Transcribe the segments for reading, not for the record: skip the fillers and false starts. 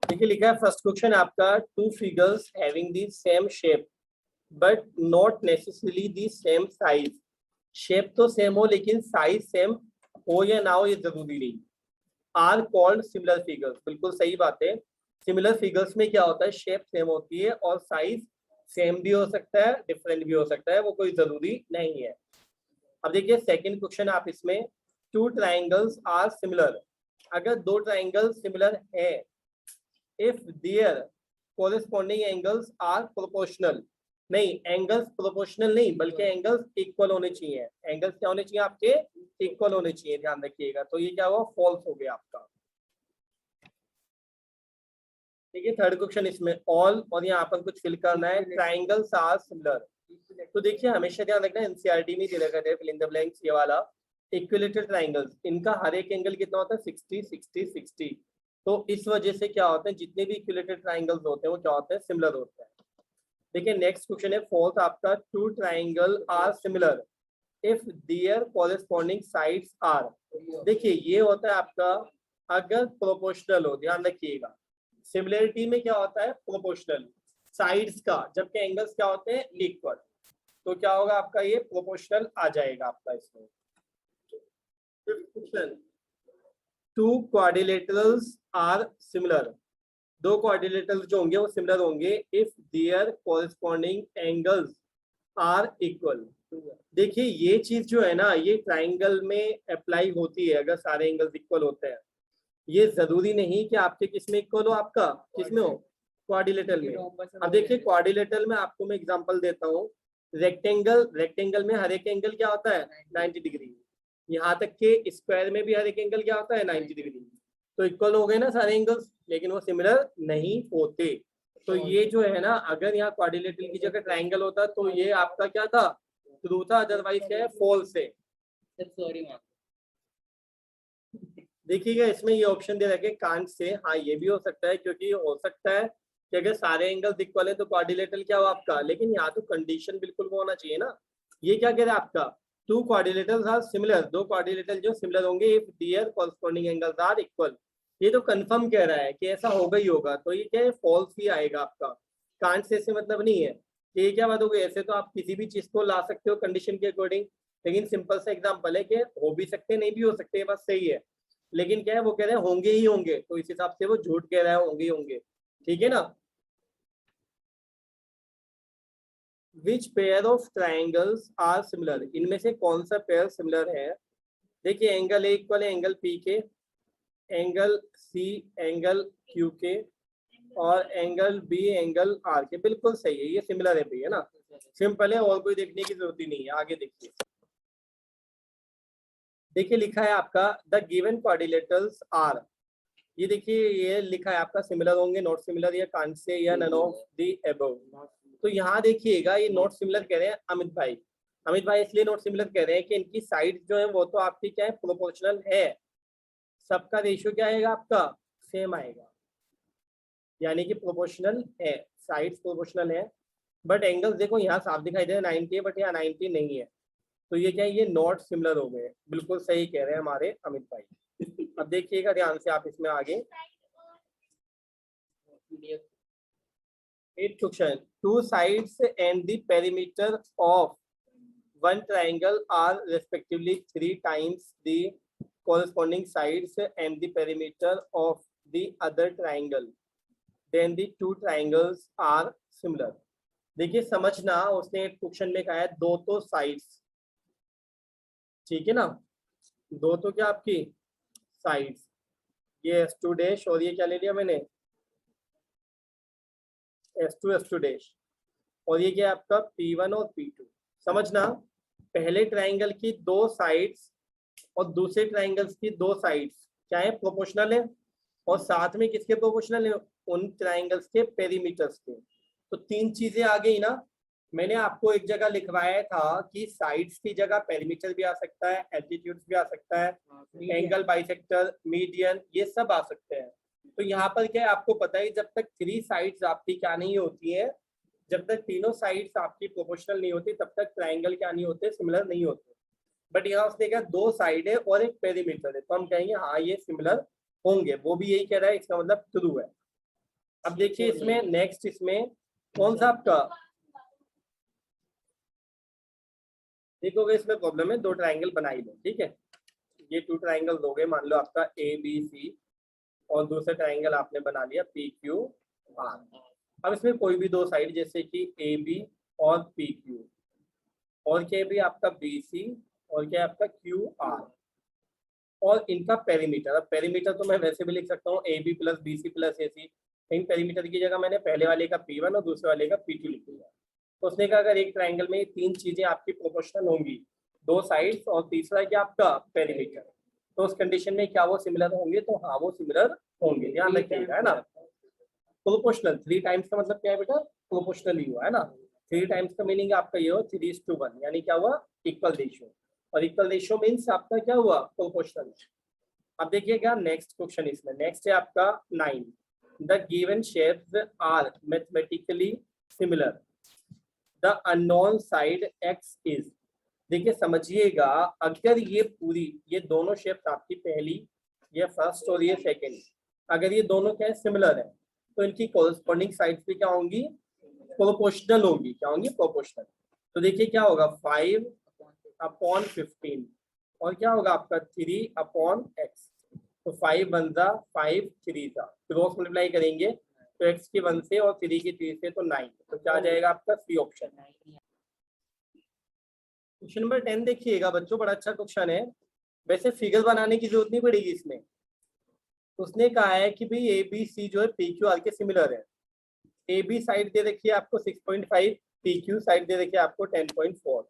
देखिए लिखा है फर्स्ट क्वेश्चन आपका, two figures having the same shape but not necessarily the same size. Shape तो सेम हो लेकिन साइज सेम हो या ना हो ये जरूरी नहीं। आर कॉल्ड सिमिलर फिगर्स, बिल्कुल सही बात है। सिमिलर फिगर्स में क्या होता है, शेप सेम होती है और साइज सेम भी हो सकता है, डिफरेंट भी हो सकता है, वो कोई जरूरी नहीं है। अब देखिए सेकंड क्वेश्चन आप इसमें, टू ट्राइंगल्स आर सिमिलर। अगर दो ट्राइंगल सिमिलर है, if their corresponding angles are proportional. नहीं, एंगल्स प्रोपोर्शनल नहीं बल्कि एंगल्स इक्वल होने चाहिए। एंगल्स क्या होने चाहिए आपके, इक्वल होने चाहिए, ध्यान रखिएगा। तो ये क्या हुआ, फॉल्स हो गया आपका। ठीक है, थर्ड क्वेश्चन इसमें ऑल, और यहाँ पर कुछ फिल करना है, ट्राइंगल्स आर सिमिलर। तो देखिए हमेशा ध्यान रखना, एनसीईआरटी में दिया गया है फिल इन द ब्लैंक्स ये वाला, इक्विलेटरल ट्राइंगल्स, इनका हर एक एंगल कितना होता है, 60 60 60। तो इस वजह से क्या होता है, जितने भी इक्विलेटरल ट्राइंगल्स होते हैं वो क्या होते हैं, सिमिलर होते हैं। देखिए नेक्स्ट क्वेश्चन है फोर्थ आपका, two triangle are similar if their corresponding sides are. देखिए ये होता है आपका अगर प्रोपोर्शनल हो, ध्यान रखिएगा। सिमिलरिटी में क्या होता है, प्रोपोर्शनल साइड्स का, जबकि एंगल्स क्या होते हैं, इक्वल। तो क्या होगा आपका, ये प्रोपोर्शनल आ जाएगा आपका इसमें। Two quadrilaterals are similar. दो क्वाड्रिलेटरल्स जो होंगे वो सिमिलर होंगे if their corresponding angles are equal. देखिए ये चीज जो है ना, ये ट्राइंगल में अप्लाई होती है अगर सारे एंगल्स इक्वल होते हैं। ये जरूरी नहीं कि आपके किसमें इक्वल हो, आपका किसमें हो, क्वाड्रिलेटरल में। अब देखिए क्वाड्रिलेटरल में आपको मैं एग्जांपल देता हूँ। रेक्टेंगल में हर एक एंगल क्या होता है, 90 डिग्री। यहाँ तक के स्क्वायर में भी हर एक एंगल क्या होता है, 90 डिग्री। तो इक्वल हो गए ना सारे एंगल्स, लेकिन वो सिमिलर नहीं होते। तो ये जो है ना, अगर यहाँ क्वाड्रिलेटरल की जगह ट्राइंगल होता तो ये आपका क्या था, ट्रू था, अदरवाइज क्या है, फॉल्स है। सॉरी देखिएगा इसमें ये ऑप्शन दे रखे कांट से, हाँ ये भी हो सकता है, क्योंकि हो सकता है कि अगर सारे एंगल्स इक्वल है तो क्वाड्रिलेटरल क्या हो आपका, लेकिन यहाँ तो कंडीशन बिल्कुल वो होना चाहिए ना। ये क्या कह रहा है आपका, टू क्वाड्रिलेटरल्स आर सिमिलर, दो क्वाड्रिलेटरल जो सिमिलर होंगे if their corresponding angles are equal. ये तो कंफर्म कह रहा है कि ऐसा होगा ही होगा, तो ये क्या है, फॉल्स ही आएगा आपका। कांट से मतलब नहीं है कि ये क्या बात होगी। ऐसे तो आप किसी भी चीज को ला सकते हो कंडीशन के अकॉर्डिंग, लेकिन सिंपल सा एग्जाम्पल है कि हो भी सकते नहीं भी हो सकते, बस सही है। लेकिन क्या है, वो कह रहे हैं होंगे ही होंगे, तो इस हिसाब से वो झूठ कह रहा है, होंगे ही होंगे। ठीक है ना। Which pair of triangles are similar, इनमें से कौन सा पेयर सिमिलर है। देखिए एंगल ए इक्वल है एंगल पी के, एंगल सी एंगल क्यू के, और एंगल बी एंगल आर के। बिल्कुल सही है, ये सिमिलर है भैया ना, सिंपल है, और कोई देखने की जरूरत ही नहीं है। आगे देखिए, देखिए लिखा है आपका द गिवन क्वाड्रिलेटरल्स आर। ये देखिए ये लिखा है आपका सिमिलर होंगे, नॉट सिमिलर, या कांट से, या नन ऑफ द अबव। तो यहाँ देखिएगा ये नॉट सिमिलर कह रहे हैं अमित भाई। अमित भाई इसलिए नॉट सिमिलर कह रहे हैं कि इनकी साइड जो है वो तो आपकी क्या है, प्रोपोर्शनल है। सबका रेशियो क्या आएगा आपका, सेम आएगा, यानी कि प्रोपोर्शनल है, साइड्स प्रोपोर्शनल है। बट एंगल्स देखो यहाँ साफ दिखाई दे रहा है 90 है, बट यहाँ 90 नहीं है। तो ये क्या है, ये नॉट सिमिलर हो गए। बिल्कुल सही कह रहे हैं हमारे अमित भाई। अब देखिएगा ध्यान से आप इसमें आगे, eight question, two sides and the perimeter of one triangle are respectively 3 times the corresponding sides and the perimeter of the other triangle, then the two triangles are similar। देखिए समझना, उसने एक क्वेश्चन में कहा है दो तो साइड्स, ठीक है ना, दो तो क्या आपकी साइड्स, ये S2 डैश और ये क्या ले लिया मैंने, S2 डैश, और ये क्या आपका P1 और P2। समझना, पहले ट्राइंगल की दो साइड्स और दूसरे ट्राइंगल्स की दो साइड्स क्या है, प्रोपोर्शनल है, और साथ में किसके प्रोपोर्शनल है, उन ट्राइंगल्स के पेरीमीटर्स के। तो तीन चीजें आ गई ना। मैंने आपको एक जगह लिखवाया था कि साइड्स की जगह पेरीमीटर भी आ सकता है, एल्टीट्यूड भी आ सकता है, एंगल बाइसेक्टर, मीडियन, ये सब आ सकते हैं। तो यहाँ पर क्या है, आपको पता है जब तक 3 साइड्स आपकी क्या नहीं होती है, जब तक तीनों साइड्स आपकी प्रोपोर्शनल नहीं होती तब तक ट्राइंगल क्या नहीं होते, सिमिलर नहीं होते। बट यहाँ उसने कहा दो साइड है और एक पेरीमीटर है, तो हम कहेंगे हाँ ये सिमिलर होंगे। वो भी यही कह रहा है, इसका मतलब ट्रू है। अब देखिए इसमें नेक्स्ट, इसमें कौन सा आपका देखोगे, इसमें प्रॉब्लम है, दो ट्राइंगल बना ही लो, ठीक है। ये टू ट्राइंगल हो गए, मान लो आपका ए बी सी, और दूसरा ट्राइंगल आपने बना लिया पी क्यू आर। अब इसमें कोई भी दो साइड, जैसे कि ए बी और पी क्यू, और क्या भी आपका बी सी, और क्या आपका क्यू आर, और इनका पेरीमीटर। अब पेरीमीटर तो मैं वैसे भी लिख सकता हूँ A B plus B C plus A C, लेकिन पेरीमीटर की जगह मैंने पहले वाले का P1 और दूसरे वाले का P2 लिख दिया। तो उसने कहा अगर एक ट्राइंगल में तीन चीजें आपकी प्रोपोर्शनल होंगी, दो साइड्स और तीसरा क्या आपका पेरीमीटर, तो उस कंडीशन में क्या वो सिमिलर होंगे? तो हाँ, वो सिमिलर होंगे, ध्यान रखिएगा, है ना। प्रोपोर्शनल 3 टाइम्स का मतलब क्या है बेटा? प्रोपोर्शनल ही हुआ, है ना। 3 टाइम्स का मीनिंग आपका ये हो 3:1, यानी क्या हुआ? Equal ratio. और इक्वल रेशियो मीन्स आपका क्या हुआ? प्रोपोर्शनल। अब देखिएगा नेक्स्ट क्वेश्चन, इसमें नेक्स्ट है आपका 9। The given shapes are mathematically similar, the unknown side x is. देखिए समझिएगा, अगर ये पूरी, ये दोनों शेप्स आपकी पहली, ये फर्स्ट और ये सेकेंड, अगर ये दोनों क्या है? सिमिलर है, तो इनकी कोरस्पॉन्डिंग साइड्स भी क्या होंगी? प्रोपोर्शनल होंगी। क्या होंगी? प्रोपोर्शनल। तो देखिए क्या होगा? 5/15, और क्या होगा आपका 3/x। तो 5 1 जा 5, 3 जा, क्रॉस मल्टीप्लाई करेंगे तो x की 1 से और 3 की 3 से, तो 9। तो क्या आ जाएगा आपका? C option. क्वेश्चन नंबर 10 देखिएगा बच्चों, बड़ा अच्छा क्वेश्चन है। वैसे फिगर बनाने की जरूरत नहीं पड़ेगी इसमें। उसने कहा है कि भाई ए बी सी जो है पी क्यू आर के सिमिलर है। ए बी साइड दे रखी है आपको 6.5, पी क्यू साइड दे रखी है आपको 10.4,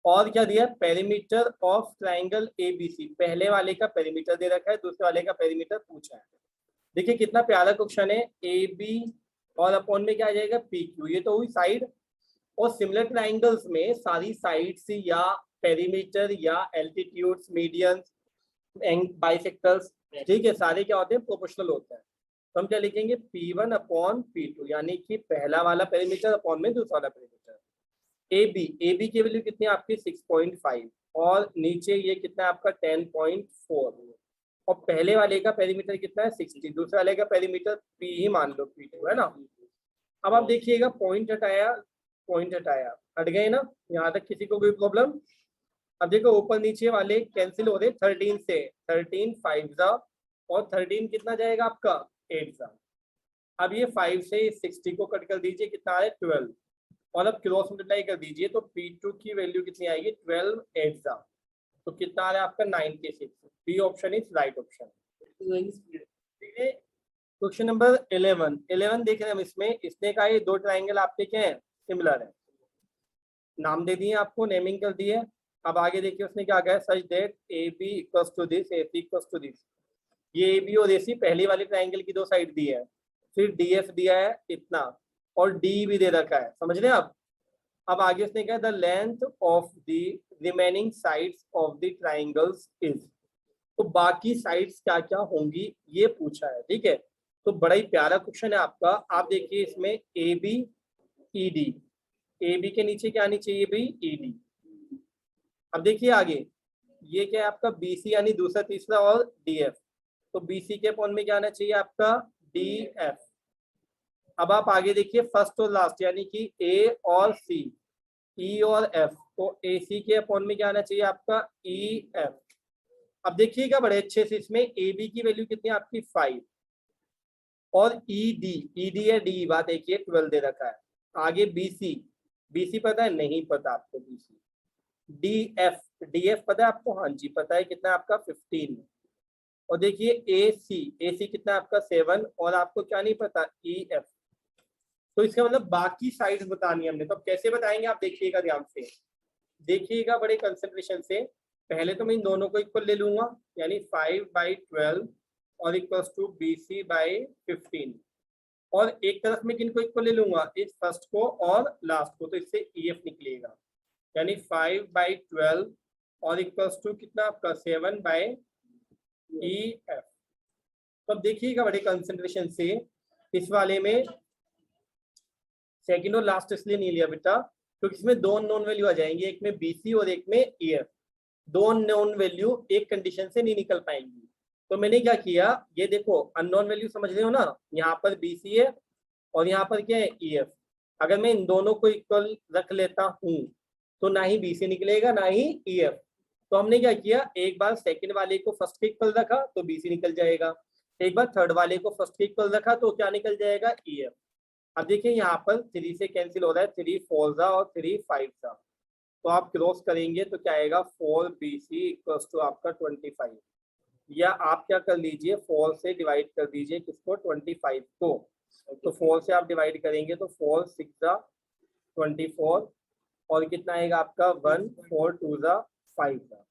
और क्या दिया? Perimeter of triangle A B C, पहले वाले का पेरीमीटर दे रखा है, दूसरे वाले का पेरीमीटर पूछा है। देखिए कितना प्यारा क्वेश्चन है। ए बी और अपॉन में क्या आ जाएगा? पी क्यू, ये तो हुई साइड। और सिमिलर ट्राइंगल्स में सारी साइड्स या पेरीमीटर या एल्टीट्यूड्स, मीडियंस, बाइसेक्टर्स, ठीक है, सारे क्या होते हैं? प्रोपोर्शनल होते हैं। तो हम क्या लिखेंगे? P1 अपॉन P2, यानी कि पहला वाला पेरीमीटर अपॉन में दूसरा वाला पेरीमीटर। ए बी की वैल्यू कितनी है आपकी? 6.5, और नीचे ये कितना है आपका? 10.4, और पहले वाले का पेरीमीटर कितना है? 60, दूसरे वाले का पेरीमीटर P ही मान लो, P2, है ना। अब आप देखिएगा, पॉइंट हटाया, पॉइंट हटाया, हट गए ना, यहाँ तक किसी को कोई प्रॉब्लम? अब देखो ऊपर नीचे वाले कैंसिल हो रहे 13 से, 13 5 जा, और 13 कितना जाएगा आपका? 8 जा। अब ये 5 से 60 को कट कर दीजिए, कितना है? 12, और अब क्रॉस मल्टीप्लाई कर दीजिए, तो P2 की वैल्यू कितनी आएगी? 12 8 जा, तो कितना आ रहा है आपका? 96। B option is right option. ठीक है। क्वेश्चन नंबर 11 देख रहे हैं हम। इसमें इसने कहा ये दो ट्राइंगल आपके क्या है? सिमिलर है। नाम दे दिए आपको, नेमिंग कर दिए। अब आगे देखिए उसने क्या कहा है? Such that A B equals to this, A C equals to this. ये ए बी और ए सी पहली वाली ट्राइंगल की दो साइड दी है, फिर डी एफ दिया है इतना, और डी भी दे रखा है, समझ रहे हैं आप। अब आगे उसने कहा the length of the remaining sides of the triangles is. तो बाकी साइड्स क्या क्या होंगी ये पूछा है, ठीक है। तो बड़ा ही प्यारा क्वेश्चन है आपका। आप देखिए इसमें A B E D, A B के नीचे क्या आनी चाहिए भाई? E D. अब देखिए आगे, ये क्या है आपका? बी सी, यानी दूसरा तीसरा और डी एफ। तो बी सी के अपॉन में क्या आना चाहिए आपका? D F. अब आप आगे देखिए फर्स्ट और लास्ट, यानी कि ए और सी, ई और एफ, तो ए सी के अपॉन में क्या आना चाहिए आपका? E F. अब देखिएगा बड़े अच्छे से, इसमें ए बी की वैल्यू कितनी है आपकी? 5, और ई डी है, डी बात देखिए 12 दे रखा है। आगे बी सी पता है? नहीं पता आपको बी सी। डी एफ पता है आपको? हाँ जी पता है, कितना आपका? 15। और देखिए ए सी कितना आपका? 7, और आपको क्या नहीं पता? E F. तो इसका मतलब बाकी साइड्स बतानी है हमने। तो अब कैसे बताएंगे आप देखिएगा ध्यान से, देखिएगा बड़े कंसंट्रेशन से। पहले तो मैं इन दोनों को इक्वल ले लूंगा, यानी 5/12 और इक्वल्स टू BC/15, और एक तरफ में किनको इक्वल ले लूंगा? इस फर्स्ट को और लास्ट को, तो इससे EF निकलेगा, यानी 5/12 और इक्वल्स टू कितना आपका? 7/EF। तो अब देखिएगा बड़े कंसंट्रेशन से, इस वाले में सेकंड और लास्ट इसलिए नहीं लिया बेटा क्योंकि इसमें दो नॉन वैल्यू आ जाएंगे, एक में BC और एक में EF। दो नॉन वैल्यू एक कंडीशन से नहीं निकल पाएंगी, तो मैंने क्या किया, ये देखो अननोन वैल्यू समझ रहे हो ना, यहाँ पर BC है और यहाँ पर क्या है EF। अगर मैं इन दोनों को इक्वल रख लेता हूँ तो ना ही BC निकलेगा ना ही EF। तो हमने क्या किया, एक बार सेकंड वाले को फर्स्ट के इक्वल रखा तो BC निकल जाएगा, एक बार थर्ड वाले को फर्स्ट के इक्वल रखा तो क्या निकल जाएगा, EF। अब देखिए यहाँ पर 3 से कैंसिल हो रहा है, 3 4 सा और 3 5 सा, तो आप क्रॉस करेंगे तो क्या आएगा 4BC इक्वल्स टू आपका 25। या आप क्या कर लीजिए 4 से डिवाइड कर दीजिए किसको, 25 को। तो 4 से आप डिवाइड करेंगे तो 4 6 सा 24 और कितना आएगा आपका 1 4 2 सा 5 सा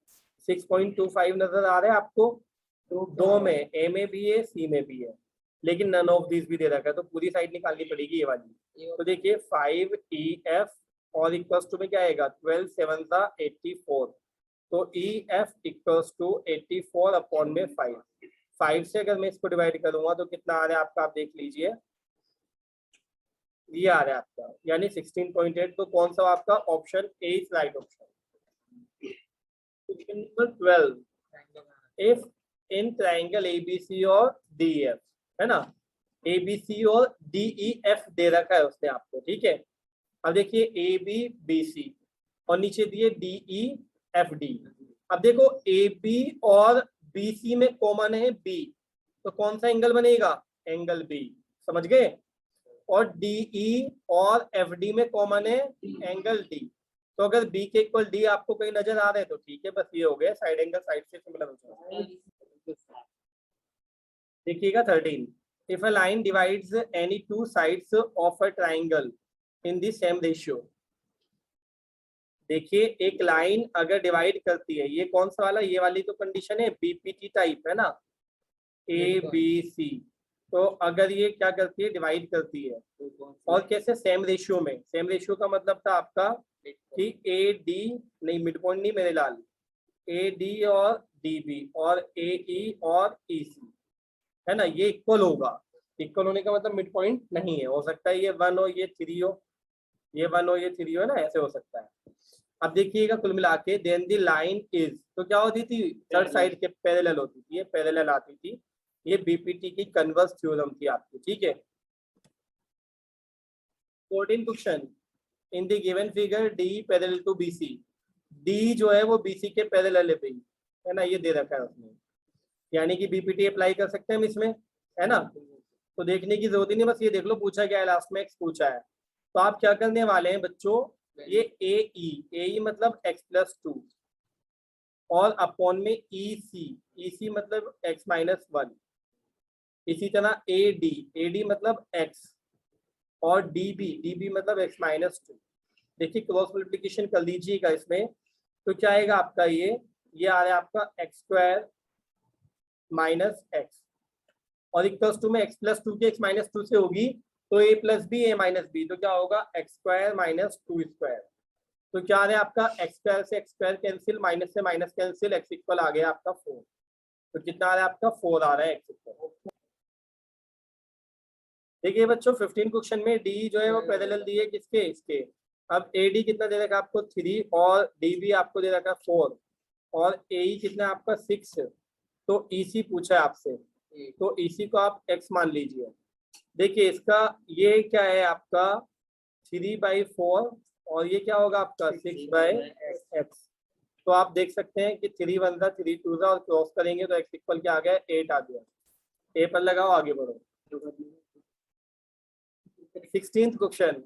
6.25 नजर आ रहा है आपको। तो दो में, ए में भी है सी में भी है, लेकिन नन ऑफ दिस भी दे रखा है, तो पूरी साइड निकालनी पड़ेगी ये वाली। तो देखिए 5EF और इक्वल्स टू में क्या आएगा 12 7 सा 84। तो EF इक्वल्स टू 84 अपॉन में 5 से अगर मैं इसको डिवाइड करूंगा तो कितना आ रहा है आपका, आप देख लीजिए ये आ रहा है आपका, यानी 16.8। तो कौन सा आपका option A is right option. Question number 12, if in triangle ABC और DEF, है ना, ABC और DEF दे रखा है उसने आपको, ठीक है। अब देखिए ABBC और नीचे दिए DEFD। अब देखो AB और BC में कॉमन है B, तो कौन सा एंगल बनेगा, एंगल B, समझ गए। और DE और FD में कॉमन है एंगल D। तो अगर B के इक्वल D आपको कहीं नजर आ रहे हैं तो ठीक है, बस ये हो गया साइड एंगल साइड से सिमिलर हो जाएगा। देखिएगा 13, if a line divides any two sides of a triangle in the same ratio. देखिए एक लाइन अगर डिवाइड करती है, ये कौन सा वाला, ये वाली तो कंडीशन है BPT टाइप, है ना, ABC। तो अगर ये क्या करती है, डिवाइड करती है, और कैसे, सेम रेशियो में। सेम रेशियो का मतलब था आपका कि AD नहीं, मिड पॉइंट नहीं मेरे लाल, AD और DB और AE और EC, है ना, ये इक्वल होगा। इक्वल होने का मतलब मिड पॉइंट नहीं है, हो सकता है ये 1 हो ये 3 हो, ये 1 हो ये 3 हो, है ना, ऐसे हो सकता है। अब देखिएगा कुल मिला के देन द लाइन इज, तो क्या होती थी, थर्ड साइड के पैरेलल होती थी, ये पैरेलल आती थी। ये BPT की कन्वर्स थ्योरम थी आपकी, ठीक है। 14 question, in the given figure D parallel to BC। D जो है वो BC के पैरेलल है भाई, है ना, ये दे रखा है उसने, यानी कि BPT अप्लाई कर सकते हैं हम इसमें, है ना। तो देखने की जरूरत ही नहीं, बस ये देख लो पूछा क्या है लास्ट में, x पूछा है। तो आप क्या करने वाले हैं बच्चों, ये AE मतलब x+2 और अपॉन में EC मतलब x-1। इसी तरह AD मतलब x और DB मतलब x-2। देखिए क्रॉस मल्टीप्लिकेशन कर लीजिएगा इसमें, तो क्या आएगा आपका, ये आ रहा है आपका x² माइनस x, और इक्वल्स टू में x+2 की x-2 से होगी तो a plus B a minus B, तो क्या होगा x² माइनस 2²। तो क्या आ रहा है आपका, x² से x² कैंसिल, माइनस से माइनस कैंसिल, x इक्वल आ गया आपका 4। तो कितना आ रहा है आपका 4 आ रहा है x इक्वल। देखिए बच्चों 15 क्वेश्चन में D जो है वो पैरेलल दी है किसके, इसके। अब AD कितना दे रखा है आपको 3 और DB आपको दे रखा है 4 और AE कितना आपका 6। तो EC पूछा है आपसे, तो EC को आप x मान लीजिए। देखिए इसका ये क्या है आपका 3/4 और ये क्या होगा आपका 6/x। तो आप देख सकते हैं कि 3 1 था 3 2 था और क्रॉस करेंगे तो x इक्वल क्या आ गया 8 आ गया। ए पर लगाओ आगे बढ़ो। 16th question,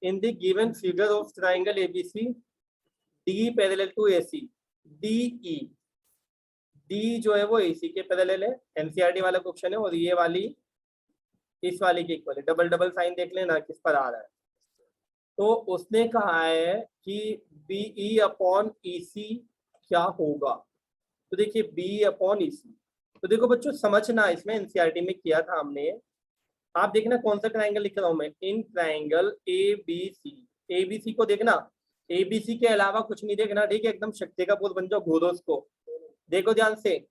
in the given figure of triangle ABC D parallel to AC DE। D जो है वो AC के पैरेलल है, NCERT वाला क्वेश्चन है, और ये वाली इस वाली के इक्वल है। डबल डबल साइन देख लेना किस पर आ रहा है। तो उसने कहा है कि BE अपॉन EC क्या होगा। तो देखिए BE अपॉन EC, तो देखो बच्चों समझना, इसमें NCERT में किया था हमने। आप देखना कौन सा ट्राइंगल लिख रहा हूं मैं, इन ट्राइंगल ABC को देखना, ABC के अलावा कुछ नहीं देखना, ठीक है, एकदम शक्ति का पुरुष बन जाओ, घूरो उसको। देखो ध्यान से,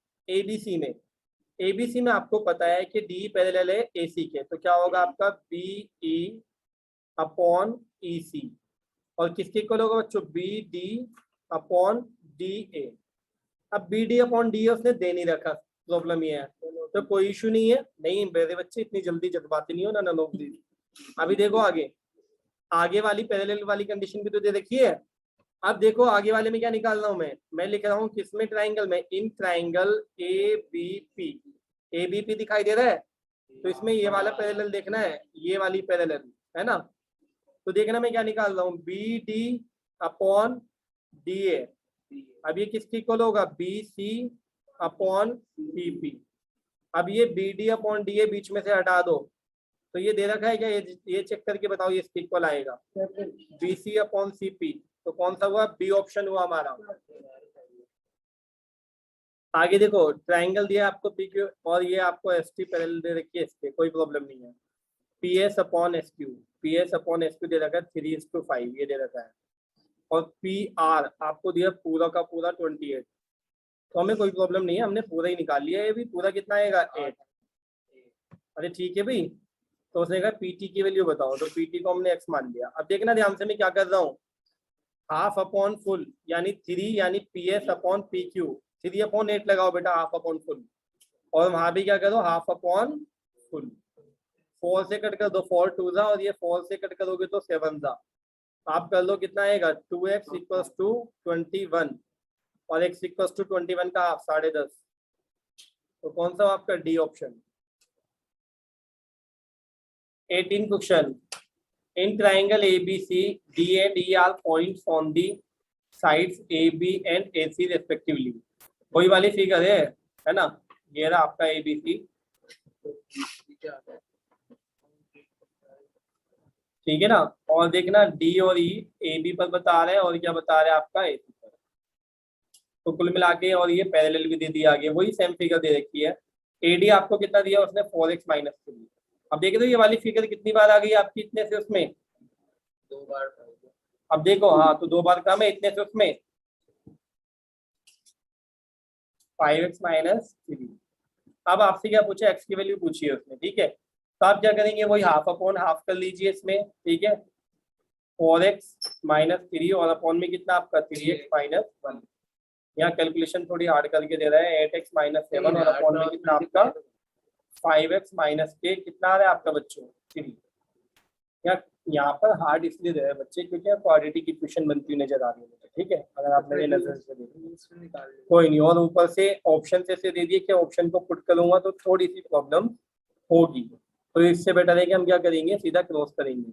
ABC में आपको पता है कि D पैरेलल है AC के, तो क्या होगा आपका BE अपॉन EC, और किसके इक्वल होगा बच्चों BD अपॉन DA। अब BD अपॉन DA उसने दे नहीं रखा, प्रॉब्लम ये है, तो कोई इशू नहीं है। नहीं मेरे बच्चे इतनी जल्दी जज्बाती नहीं हो ना नॉन ऑफ दीज। अभी देखो आगे, आगे वाली पैरेलल वाली कंडीशन भी तो दे रखी है। अब देखो आगे वाले में क्या निकाल रहा हूं मैं लिख रहा हूं किसमें, ट्राइंगल में, इन ट्राइंगल एबीपी। एबीपी दिखाई दे रहा है, तो इसमें ये वाला पैरेलल देखना है, ये वाली पैरेलल है ना। तो देखना मैं क्या निकाल रहा हूँ, B D upon D A. अब ये किसकी इक्वल होगा, B C upon B P. अब ये B D upon D A बीच में से हटा दो, तो ये दे रखा है क्या, ये चेक करके बताओ ये इसकी इक्वल आएगा B C upon C P. तो कौन सा हुआ, बी ऑप्शन हुआ हमारा। आगे देखो ट्राइंगल दिया आपको पी क्यू, और ये आपको एस टी पैरेलल दे रखी है, इसके कोई प्रॉब्लम नहीं है। P S upon S Q, P S upon S Q दे रखा है 3:5, ये दे रखा है। और पी आर आपको दिया पूरा का पूरा 28, तो हमें कोई प्रॉब्लम नहीं है, हमने पूरा ही निकाल लिया। ये भी पूरा कितना आएगा, 8। अरे ठीक है भाई, तो उसने कहा पीटी की वैल्यू बताओ, तो पीटी को हमने एक्स मान लिया। अब देखना ध्यान से मैं क्या कर रहा हूँ, हाफ अपॉन फुल यानी 3 यानी P S upon P Q, 3/8 लगाओ बेटा हाफ अपॉन फुल, और वहां भी क्या करो हाफ अपॉन फुल। 4 से कट कर दो, 4 2 जा, और ये 4 से कट करोगे तो 7 जा। आप कर लो कितना आएगा, 2x इक्वल्स टू 21, और x इक्वल्स टू 21 का हाफ 10.5। तो कौन सा आपका D option. 18 question, in triangle ABC D and E are points on the sides AB and AC respectively। कोई वाली फिगर है ना, ये रहा आपका ABC, ठीक है ना। और देखना D और E AB पर बता रहे हैं, और क्या बता रहे हैं आपका AC पर। तो कुल मिला के, और ये पैरेलल भी दे दिया आगे, वही सेम फिगर दे रखी है। AD आपको कितना दिया उसने, 4x माइनस 3। अब देखे तो ये वाली फिगर कितनी बार आ गई आपकी, इतने से उसमें 2 बार। अब देखो हाँ, तो 2 बार कम है, इतने से उसमें 5x माइनस 3। अब आपसे क्या पूछा, x की वैल्यू पूछी है उसने, ठीक है। तो आप क्या करेंगे, वही हाफ अपॉन हाफ कर लीजिए इसमें, ठीक है। 4x माइनस 3, और अपॉन में कितना आपका 3x माइनस 1। यहाँ कैलकुलेशन थोड़ी हार्ड करके दे रहा है, 8x माइनस 7, और अपॉन में कितना आपका 5x माइनस के, कितना आ रहा है आपका बच्चों 3। यहाँ पर हार्ड इसलिए दे रहे हैं बच्चे क्योंकि क्वाड्रेटिक इक्वेशन बनती हुई नजर आ रही है, ठीक है। अगर आप मेरे नजर से देखें कोई नहीं, और ऊपर से ऑप्शन से दे दिए कि ऑप्शन को पुट करूंगा तो थोड़ी सी प्रॉब्लम होगी, तो इससे बेटर है कि हम क्या करेंगे, सीधा क्रॉस करेंगे।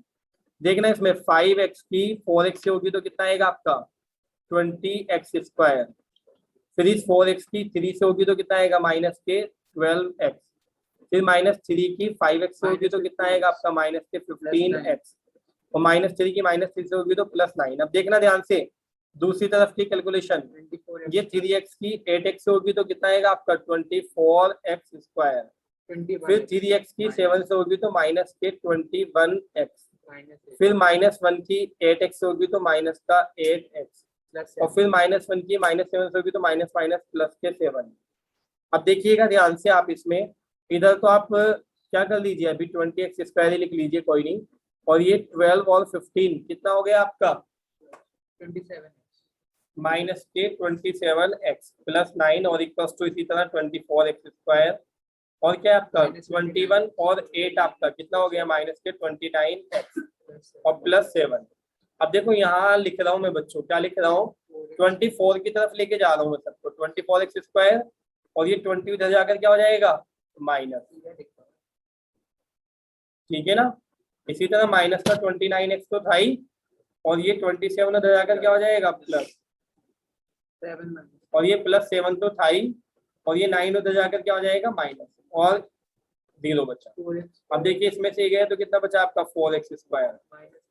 देखना इसमें 5x की 4x से होगी तो कितना आएगा आपका 20x²। फिर इस 4x की 3 से होगी तो कितना आएगा माइनस के 12x। फिर माइनस 3 की 5x से होगी तो कितना आएगा आपका माइनस के 15x, और माइनस 3 की माइनस 3 से होगी तो +9। अब देखना ध्यान से दूसरी तरफ की कैलकुलेशन, ये 3x की 8x से होगी तो कितना आएगा आपका 24x²। फिर 3x की 7 से होगी तो माइनस के 21x। फिर -1 की 8x से होगी तो माइनस का 8x, और फिर -1 की -7 से होगी तो माइनस प्लस के 7। अब देखिएगा ध्यान से आप इसमें, इधर तो आप क्या कर लीजिए, अभी 20x² ही लिख लीजिए, कोई नहीं। और ये 12 और 15 कितना हो गया आपका 27 माइनस के 27x प्लस 9, और इक्वल्स टू इसी तरह 24x²। और क्या आपका 21 और 8 आपका कितना हो गया माइनस के 29x और प्लस 7। अब देखो यहाँ लिख रहा हूँ मैं बच्चों, क्या लिख रहा हूँ, 24 की तरफ लेके जा रहा हूँ मैं सबको, 24x², और ये 20 इधर जाकर क्या हो जाएगा माइनस, ठीक है ना। इसी तरह माइनस का 29x तो था ही, और ये 27 उधर जाकर क्या हो जाएगा प्लस 7, और ये +7 तो था ही, और ये 9 उधर जाकर क्या हो जाएगा माइनस, और 0 बचा। अब देखिए इसमें से गया तो कितना बचा आपका 4x²।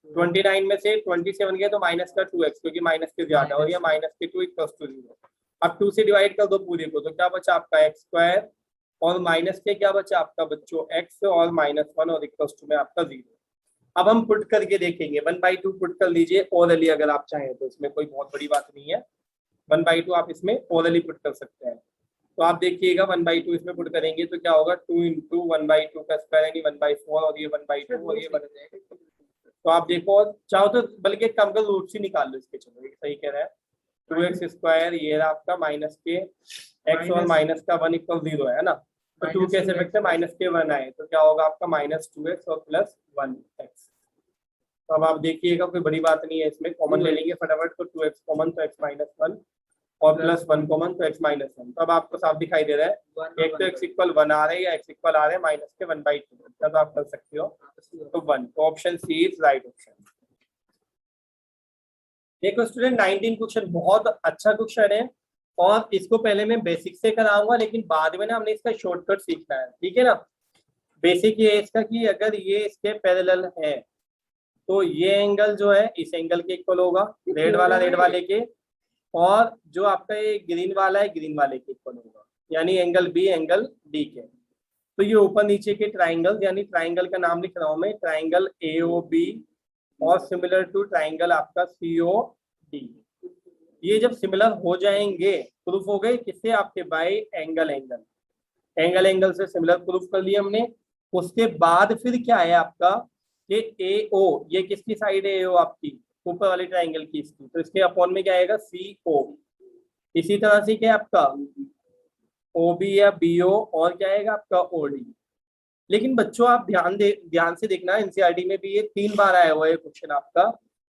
29 में से 27 गया तो माइनस का 2x, क्योंकि माइनस के ज्यादा, और ये माइनस के 2 इक्वल्स टू 0। अब 2 से डिवाइड कर दो पूरे को, तो क्या बचा आपका x², और माइनस के क्या बचा आपका बच्चों x, और -1, और इक्वल्स टू में आपका 0। अब हम पुट करके देखेंगे, 1/2 पुट कर लीजिए ओरली, अगर आप चाहें तो, इसमें कोई बहुत बड़ी बात नहीं है। 1/2 आप इसमें ओरली पुट कर सकते हैं। तो आप देखिएगा 1/2 इसमें पुट करेंगे तो क्या होगा, 2 × 1/2 का स्क्वायर यानी 1/4, और ये 1/2, और ये 1। तो आप देखो, चाहो तो बल्कि कम कर रूट से निकाल लो इसके, चलो ये सही कह रहा है। 2x² ये रहा आपका माइनस के x और माइनस का 1 = 0 है ना, तो 2 कैसे रखते हैं माइनस के 1 आए तो क्या होगा आपका -2x और +1x। तो अब आप देखिएगा कोई बड़ी बात नहीं है, इसमें कॉमन ले लेंगे फटाफट, तो 2x कॉमन तो x - 1 और +1 कॉमन तो x - 1। तो अब आपको साफ दिखाई दे रहा है, एक तो x = 1 आ रहा है या x = आ रहा है माइनस के 1/2, तो आप कर सकते हो तो 1। तो option C is right option. देखो स्टूडेंट 19 क्वेश्चन बहुत अच्छा क्वेश्चन है और इसको पहले मैं बेसिक से कराऊंगा, लेकिन बाद में ना हमने इसका शॉर्टकट सीखना है, ठीक है ना। बेसिक ये है इसका कि अगर ये इसके पैरेलल है तो ये एंगल जो है इस एंगल के इक्वल होगा, रेड वाला रेड वाले के, और जो आपका ये ग्रीन वाला है ग्रीन वाले के इक्वल होगा, यानी एंगल बी एंगल डी के। तो ये ऊपर नीचे के ट्राइंगल, यानी ट्राइंगल का नाम लिख रहा हूं मैं, ट्राइंगल AOB और सिमिलर टू ट्राइंगल आपका COD। ये जब सिमिलर हो जाएंगे प्रूफ हो गए किससे, आपके बाय एंगल एंगल से सिमिलर प्रूफ कर लिया हमने। उसके बाद फिर क्या है आपका, ये AO, ये किसकी साइड है AO आपकी ऊपर वाली ट्राइंगल की, इसकी, तो इसके अपॉन में क्या आएगा CO। इसी तरह से क्या आपका OB या BO और क्या आएगा आपका OD। लेकिन बच्चों आप ध्यान से देखना, एनसीईआरटी में भी ये 3 बार आया हुआ है क्वेश्चन आपका,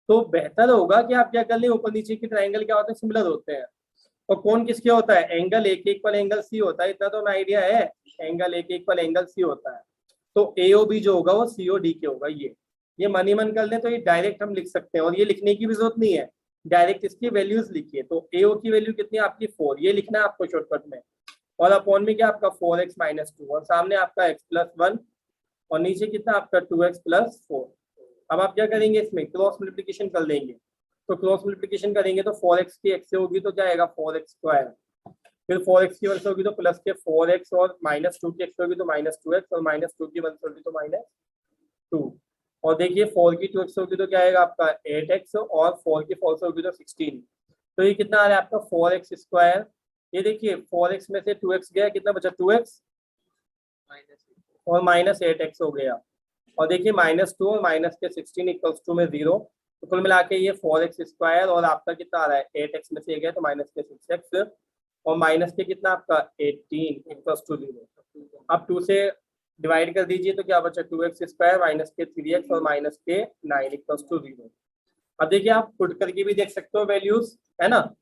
तो बेहतर होगा कि आप क्या कर लें, ऊपर नीचे के ट्राइंगल क्या होते हैं सिमिलर होते हैं, और कौन किसके होता है, एंगल A के इक्वल एंगल C होता है, इतना तो मैं आइडिया है, एंगल A के इक्वल एंगल C होता है, तो AOB जो होगा वो COD के होगा। ये मन ही मन कर लें तो ये डायरेक्ट हम लिख सकते हैं, और ये लिखने की भी जरूरत नहीं है, डायरेक्ट इसकी वैल्यूज लिखिए। तो AO की वैल्यू कितनी है आपकी 4, ये लिखना है आपको शॉर्टकट में, और अपॉन में क्या आपका 4x - 2 और सामने आपका x + 1 और नीचे कितना आपका 2x + 4। अब आप क्या करेंगे, इसमें क्रॉस मल्टीप्लिकेशन कर लेंगे, तो क्रॉस मल्टीप्लिकेशन करेंगे तो 4x की x से होगी तो क्या आएगा 4x², फिर 4x की 1 से होगी तो प्लस के 4x और -2 की x से होगी तो -2x और -2 की 1 से होगी तो -2, और देखिए 4 की 2x से होगी तो क्या आएगा आपका 8x और 4 की 4 से होगी तो 16। तो ये कितना आ रहा है आपका 4x²। ये देखिए 4x में से 2x गया, कितना बचा 2x और -8x हो गया, और देखिए -2 और माइनस के 16 = 2 में 0, तो कुल मिला के ये 4x² और आपका कितना आ रहा है 8x में से गया तो माइनस के 6x और माइनस के कितना आपका 18 = 0। अब 2 से डिवाइड कर दीजिए तो क्या बचा 2x² माइनस के 3x और माइनस के 9 = 0। अब देखिए आप पुट करके भी देख सकते हो वैल्यूज, है ना।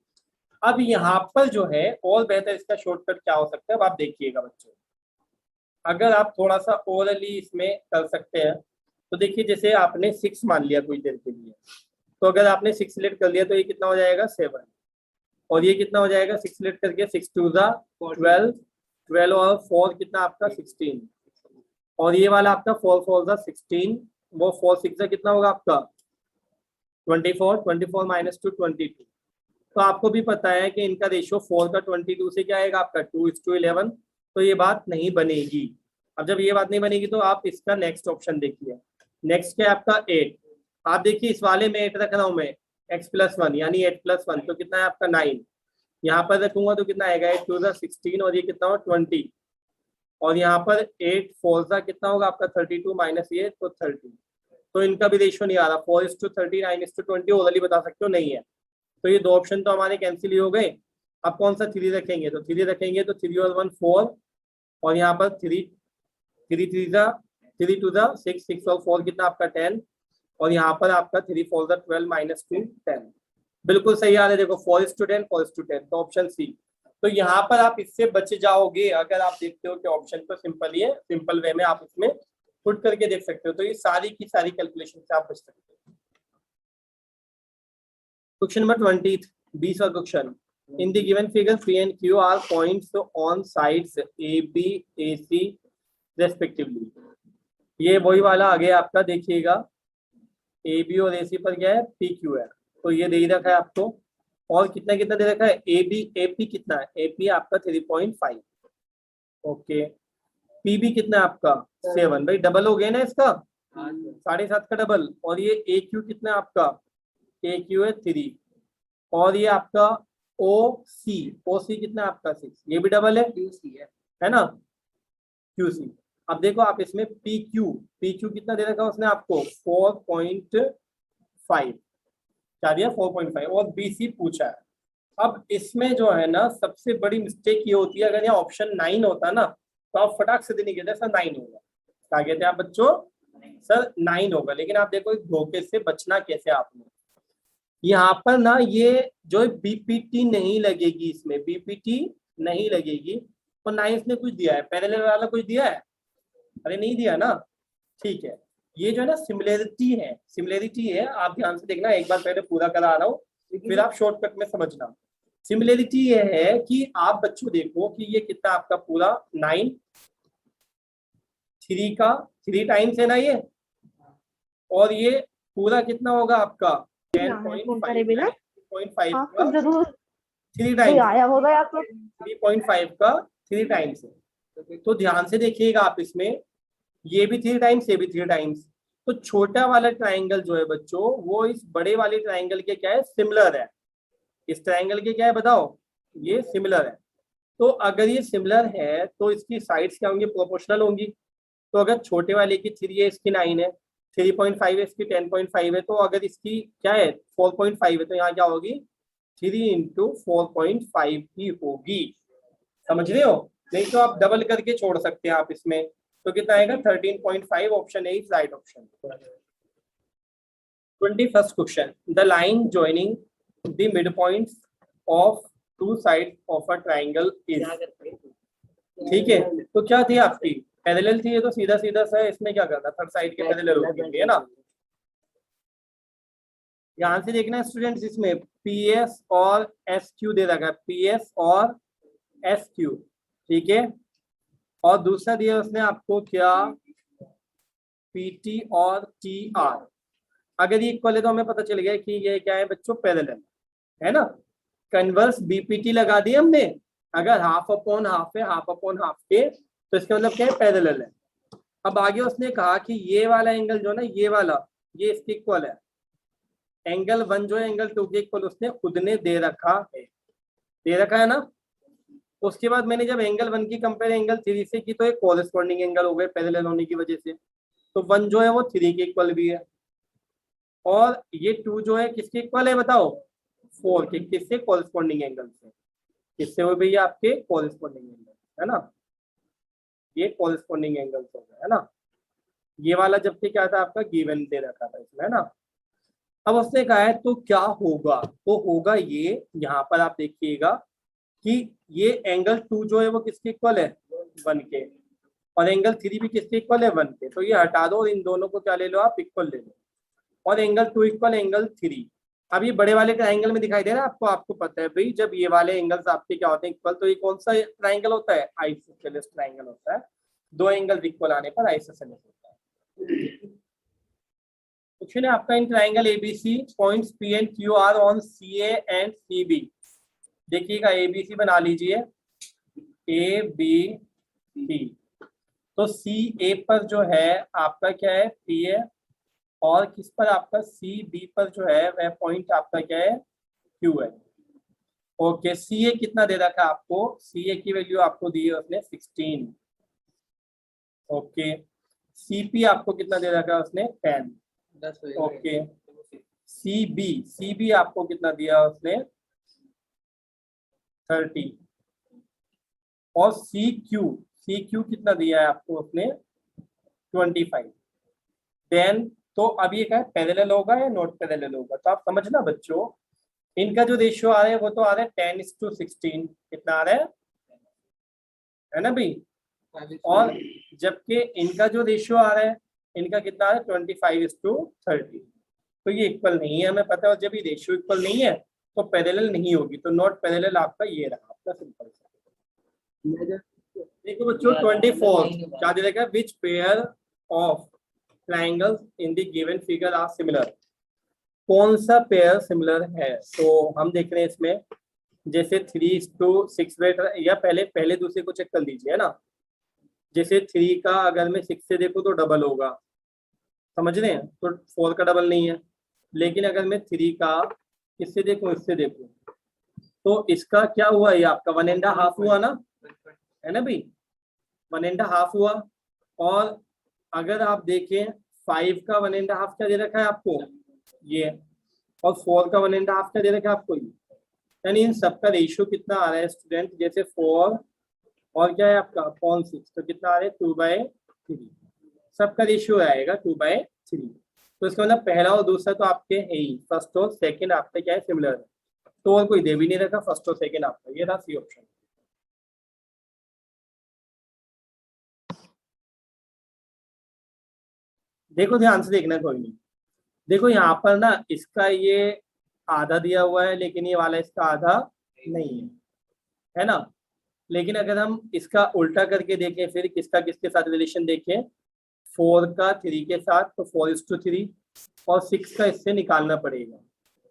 अब यहाँ पर जो है और बेहतर इसका शॉर्टकट क्या हो सकता है, अब आप देखिएगा बच्चों, अगर आप थोड़ा सा ओरली इसमें कर सकते हैं तो देखिए जैसे आपने 6 मान लिया कुछ देर के लिए, तो अगर आपने 6 सिलेक्ट कर लिया तो ये कितना हो जाएगा 7, और ये कितना हो जाएगा 6 सिलेक्ट करके 6 2 ज़ा 12, 12 और 4 कितना आपका 16, और ये वाला आपका 4 4 ज़ा 16, वो 4 6 ज़ा कितना होगा आपका 24, 24 - 2 22। तो आपको भी पता है कि इनका रेशियो 4 का 22 से क्या आएगा आपका 2:11, तो ये बात नहीं बनेगी। अब जब ये बात नहीं बनेगी तो आप इसका नेक्स्ट ऑप्शन देखिए, नेक्स्ट क्या है आपका 8। आप देखिए इस वाले में 8 रख रहा हूं मैं, x + 1 यानी 8 + 1 तो कितना है आपका 9, यहाँ पर रखूंगा तो कितना आएगा 8 2 ज़ा 16 और ये कितना हो 20, और यहाँ पर 8 4 ज़ा कितना होगा आपका 32 माइनस ये तो 30, तो इनका भी रेशियो नहीं आ रहा, 4:30 9:20 ओरली बता सकते हो नहीं है, तो ये 2 ऑप्शन तो हमारे कैंसिल ही हो गए। अब कौन सा 3 रखेंगे, तो 3 रखेंगे तो 3 और 1 4, और यहाँ पर 3 3 ज़ा 3 2 ज़ा 6 6 और 4 कितना आपका 10, और यहाँ पर आपका 3 4 ज़ा 12 - 2 10, बिल्कुल सही आ रहा है। देखो 4:10 4:10, तो ऑप्शन सी। तो यहाँ पर आप इससे बच जाओगे अगर आप देखते हो कि ऑप्शन तो सिंपल ही है, सिंपल वे में आप इसमें पुट करके देख सकते हो, तो ये सारी की सारी कैलकुलेशन से आप बच सकते हो। क्वेश्चन नंबर 20, 20वां question, in the given figure P and Q are points on sides AB AC respectively। ये वही वाला आ गया आपका, देखिएगा AB और AC पर क्या है PQ है, तो ये दे ही रखा है आपको, और कितना कितना दे रखा है AP कितना है, AP आपका 3.5, ओके, PB कितना है आपका 7, भाई डबल हो गया ना इसका 7.5 का डबल, और ये AQ कितना है आपका AQ है 3, और ये आपका OC कितना है आपका 6, ये भी डबल है QC है ना QC। अब देखो आप इसमें PQ कितना दे रखा है उसने आपको 4.5, क्या दिया 4.5, और BC पूछा है, अब इसमें जो है ना सबसे बड़ी मिस्टेक ये होती है, अगर यहाँ ऑप्शन 9 होता ना तो आप फटाक से नहीं कहते सर 9 होगा, क्या कहते आप बच्चों, सर 9 होगा। लेकिन आप देखो इस धोखे से बचना कैसे आपने, यहाँ पर ना ये जो बीपीटी नहीं लगेगी, इसमें बीपीटी नहीं लगेगी, और ना इसने कुछ दिया है, पैरेलल वाला कुछ दिया है, अरे नहीं दिया ना, ठीक है। ये जो है ना सिमिलरिटी है, सिमिलरिटी है, आप ध्यान से देखना, एक बार पहले पूरा करा रहा हूँ फिर आप शॉर्टकट में समझना। सिमिलरिटी ये है कि आप बच्चों देखो कि ये कितना आपका पूरा 9, 3 का 3 टाइम्स है ना ये, और ये पूरा कितना होगा आपका 10.5 का जरूर 3 टाइम्स, आया होगा या तो 3.5 का 3 टाइम्स है। तो ध्यान से देखिएगा आप इसमें, ये भी 3 टाइम्स, ये भी 3 टाइम्स। तो छोटा वाला ट्राइंगल जो है बच्चों वो इस बड़े वाले ट्राइंगल के क्या है, सिमिलर है। इस ट्राइंगल के क्या है बताओ, ये सिमिलर है। तो अगर ये सिमिलर है तो इसकी साइड्स क्या होंगी, प्रोपोर्शनल होंगी। तो अगर छोटे वाले की 3 है, इसकी 9 है, 3.5 है, इसकी 10.5 है, तो अगर इसकी क्या है 4.5 है, तो यहाँ क्या होगी 3 इंटू 4.5 ही होगी, समझ रहे हो। नहीं तो आप डबल करके छोड़ सकते हैं आप इसमें, तो कितना आएगा 13.5, option A is right option. 21st question, the line joining the mid points of two side of a triangle is, ठीक है। तो क्या थी आपकी पैरेलल थी, ये तो सीधा सीधा सा है, इसमें क्या करना थर्ड साइड के पैरेलल होगी है ना। ध्यान से देखना स्टूडेंट्स, इसमें पीएस और एस क्यू दे रखा है, पीएस और एस क्यू, ठीक है। और दूसरा दिया उसने आपको क्या, पीटी और टी आर। अगर ये इक्वल है तो हमें पता चल गया कि ये क्या है बच्चों, पैरेलल है ना। कन्वर्स बीपीटी लगा दी हमने, अगर हाफ अपॉन हाफ है, हाफ अपॉन हाफ के, तो इसका मतलब क्या है, पैरेलल है। अब आगे उसने कहा कि ये वाला एंगल जो है ना, ये वाला, ये इसके इक्वल है, एंगल 1 जो है एंगल 2 के इक्वल उसने खुद ने दे रखा है, दे रखा है ना। उसके बाद मैंने जब एंगल 1 की कंपेयर एंगल 3 से की तो एक कॉरेस्पॉन्डिंग एंगल हो गए पैरेलल होने की वजह से, तो 1 जो है वो 3 के इक्वल भी है, और ये 2 जो है किसके इक्वल है बताओ, 4 के, किससे, कॉरेस्पॉन्डिंग एंगल से, किससे हो भैया आपके कॉरेस्पॉन्डिंग एंगल, है ना, ये कॉरेस्पॉन्डिंग एंगल हो गया है ना। ये वाला जबकि क्या था आपका गिवन दे रखा था इसमें, है ना। अब उसने कहा है तो क्या होगा, तो होगा ये, यहाँ पर आप देखिएगा कि ये एंगल 2 जो है वो किसके इक्वल है, 1 के, और एंगल 3 भी किसके इक्वल है, 1 के। तो ये हटा दो और इन दोनों को क्या ले लो आप, इक्वल ले लो, और एंगल 2 इक्वल एंगल 3। अब ये बड़े वाले ट्राइंगल में दिखाई दे रहा है आपको, आपको पता है भाई जब ये वाले एंगल्स आपके क्या होते हैं इक्वल, तो ये कौन सा ट्राइंगल होता है, आइसोसेलेस ट्राइंगल होता है। दो एंगल इक्वल आने पर आइसोसेलेस होता है। क्वेश्चन है आपका, in triangle ABC points P and Q are on C A and C B. देखिएगा एबीसी बना लीजिए, ए बी सी, तो सी ए पर जो है आपका क्या है, पी है, और किस पर आपका सी बी पर जो है वह पॉइंट आपका क्या है, क्यू है। ओके, सी ए कितना दे रखा है आपको, सी ए की वैल्यू आपको दी है उसने 16। ओके, सी पी आपको कितना दे रखा है उसने 10। ओके, सी बी आपको कितना दिया उसने 30, और सी क्यू कितना दिया है आपको उसने 25। देन तो अब ये क्या है, पैरेलल होगा या नॉट पैरेलल होगा, तो आप समझना बच्चों, इनका जो रेशियो आ रहा है वो तो आ रहा है 10:16, कितना आ रहा है ना भाई, और जबकि इनका जो रेशियो आ रहा है, इनका कितना आ रहा है 25:30। तो ये इक्वल नहीं है हमें पता है, और जब ये रेशियो इक्वल नहीं है तो पैरेलल नहीं होगी, तो नॉट पैरेलल आपका ये रहा आपका सिंपल सा। देखो बच्चों 24 क्या दे रखा है, which pair of triangles in the given figure are similar, कौन सा पेयर सिमिलर है। तो हम देख रहे हैं इसमें जैसे 3:6 वेट, या पहले पहले दूसरे को चेक कर लीजिए है ना। जैसे 3 का अगर मैं 6 से देखूं तो डबल होगा, समझ रहे हैं, तो 4 का डबल नहीं है। लेकिन अगर मैं 3 का इससे देखूं, इससे देखूं, तो इसका क्या हुआ, ये आपका 1.5 हुआ ना, है ना भाई, 1.5 हुआ। और अगर आप देखें 5 का 1.5 क्या दे रखा है आपको ये, और 4 का 1.5 क्या दे रखा है आपको ये, यानी इन सबका रेशियो कितना आ रहा है स्टूडेंट, जैसे 4 और क्या है आपका अपॉन 6, तो कितना आ रहा है 2/3, सबका रेशियो आएगा 2/3। तो इसका मतलब पहला और दूसरा तो आपके है ही, फर्स्ट और सेकंड आपका क्या है सिमिलर है, तो और कोई दे भी नहीं रखा, फर्स्ट और सेकंड आपका ये रहा सी ऑप्शन। देखो ध्यान से देखना कोई नहीं, देखो यहाँ पर ना इसका ये आधा दिया हुआ है लेकिन ये वाला इसका आधा नहीं है ना। लेकिन अगर हम इसका उल्टा करके देखें, फिर किसका किसके साथ रिलेशन देखें, 4 का 3 के साथ, तो 4:3, और 6 का इससे निकालना पड़ेगा,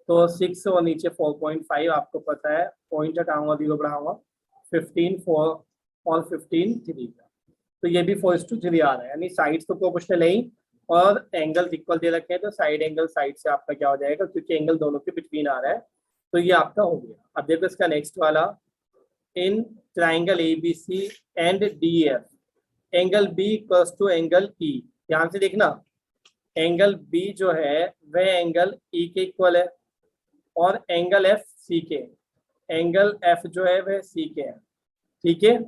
तो 6 और नीचे 4.5 आपको पता है, पॉइंट हटाऊंगा 0 बढ़ाऊंगा, 15 4 और 15 3 का, तो ये भी 4:3 आ रहा है, यानी साइड्स तो प्रोपोर्शनल है ही, और एंगल इक्वल दे रखे हैं, तो साइड एंगल साइड से आपका क्या हो जाएगा, क्योंकि एंगल दोनों के बिटवीन आ रहा है, तो ये आपका हो गया। अब देखो इसका नेक्स्ट वाला, in triangle ABC and DF angle B equals to angle E, ध्यान से देखना, एंगल B जो है वह एंगल E के इक्वल है, और एंगल F C के, एंगल F जो है वह C के है, ठीक है।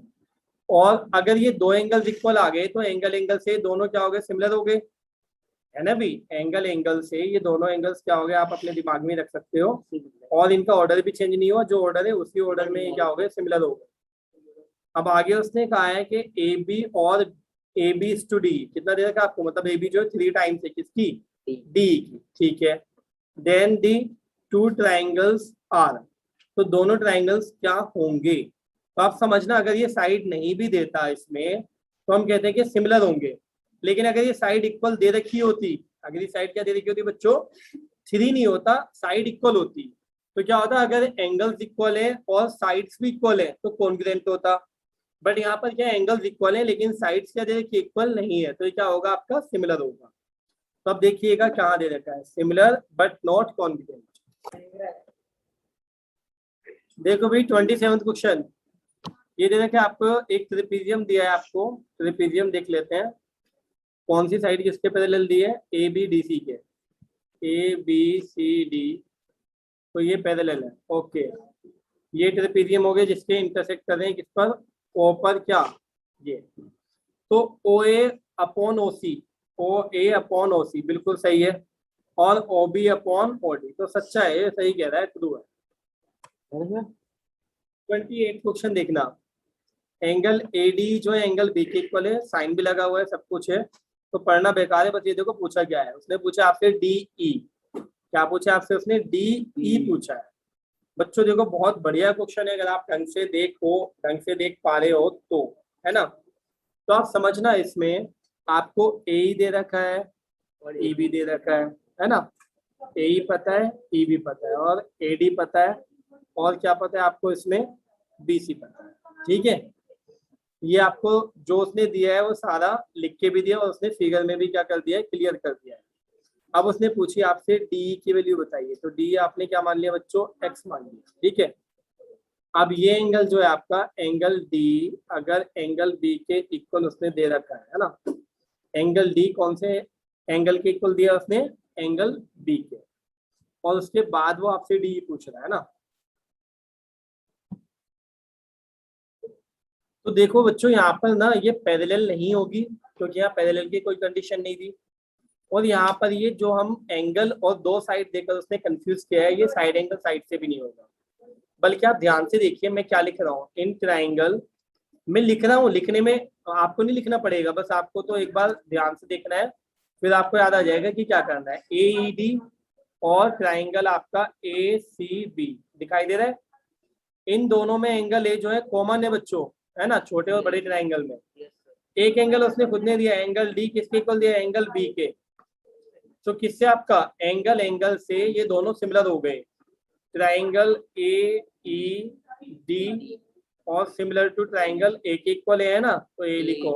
और अगर ये दो एंगल्स इक्वल आ गए तो एंगल एंगल से दोनों क्या हो गए, सिमिलर हो गए, है ना भी, एंगल एंगल से ये दोनों एंगल्स क्या हो गए, आप अपने दिमाग में रख सकते हो, और इनका ऑर्डर भी चेंज नहीं हुआ, जो ऑर्डर है उसी ऑर्डर में ये क्या हो गए, सिमिलर हो गए। अब आगे उसने कहा है कि AB और AB टू D कितना दे रखा आपको, मतलब AB जो है 3 टाइम्स है किसकी, D की, ठीक है। देन दी 2 ट्राइंगल्स आर, तो दोनों ट्राइंगल्स क्या होंगे, तो आप समझना अगर ये साइड नहीं भी देता इसमें तो हम कहते हैं कि सिमिलर होंगे, लेकिन अगर ये साइड इक्वल दे रखी होती, अगर ये साइड क्या दे रखी होती बच्चों, 3 नहीं होता, साइड इक्वल होती, तो क्या होता, अगर एंगल्स इक्वल है और साइड्स भी इक्वल है तो कॉन्ग्रुएंट होता, बट यहाँ पर क्या एंगल्स इक्वल है लेकिन साइड्स क्या दे रखी इक्वल नहीं है, तो ये क्या होगा आपका सिमिलर होगा। तो अब देखिएगा कहाँ दे रखा है, सिमिलर बट नॉट कॉन्ग्रुएंट। देखो भाई 27th क्वेश्चन, ये दे रखा है आपको, एक ट्रिपीजियम दिया है आपको, ट्रिपीजियम देख लेते हैं कौन सी साइड किसके पैरेलल दी है, ABDC के, ABCD, तो ये पैरेलल है, ओके। ये ट्रेपेजियम हो गए जिसके इंटरसेक्ट कर रहे हैं किस पर, ओ पर, क्या ये, तो OA upon OC, OA upon OC बिल्कुल सही है, और OB अपॉन OD, तो सच्चा है, सही कह रहा है, ट्रू है। 28 क्वेश्चन देखना, एंगल AD जो है एंगल B के इक्वल है, साइन भी लगा हुआ है, सब कुछ है, तो पढ़ना बेकार है, बस ये देखो पूछा क्या है, उसने पूछा आपसे DE, क्या पूछा आपसे उसने, DE पूछा है। बच्चों देखो बहुत बढ़िया क्वेश्चन है, अगर आप ढंग से देख पा रहे हो तो, है ना, तो आप समझना इसमें आपको AE दे रखा है और E भी दे रखा है ना, AE पता है, E भी पता है, और AD पता है, और क्या पता है आपको इसमें, BC पता है, ठीक है। ये आपको जो उसने दिया है वो सारा लिख के भी दिया, और उसने फिगर में भी क्या कर दिया है, क्लियर कर दिया है। अब उसने पूछी आपसे DE की वैल्यू बताइए, तो DE आपने क्या मान लिया बच्चों, X मान लिया, ठीक है। अब ये एंगल जो है आपका एंगल D, अगर एंगल B के इक्वल उसने दे रखा है ना, एंगल D कौन से एंगल के इक्वल दिया उसने, एंगल B के, और उसके बाद वो आपसे DE पूछ रहा है ना, तो देखो बच्चों यहाँ पर ना ये पैरेलल नहीं होगी, क्योंकि यहाँ पैरेलल की कोई कंडीशन नहीं दी, और यहाँ पर ये जो हम एंगल और दो साइड देकर उसने कंफ्यूज किया है, ये साइड एंगल साइड से भी नहीं होगा, बल्कि आप ध्यान से देखिए मैं क्या लिख रहा हूँ, इन ट्राइंगल मैं लिख रहा हूँ, लिखने में आपको नहीं लिखना पड़ेगा, बस आपको तो एक बार ध्यान से देखना है, फिर आपको याद आ जाएगा कि क्या करना है। AED और ट्राइंगल आपका ACB दिखाई दे रहा है, इन दोनों में एंगल ए जो है कॉमन है बच्चों, है ना, छोटे और बड़े ट्राइंगल में। एक एंगल उसने खुद ने दिया, एंगल D किसके इक्वल दिया, एंगल B के, तो किससे आपका एंगल एंगल से ये दोनों सिमिलर हो गए, ट्राइंगल AED और सिमिलर टू ट्राइंगल A के इक्वल है ना, तो A लिखो,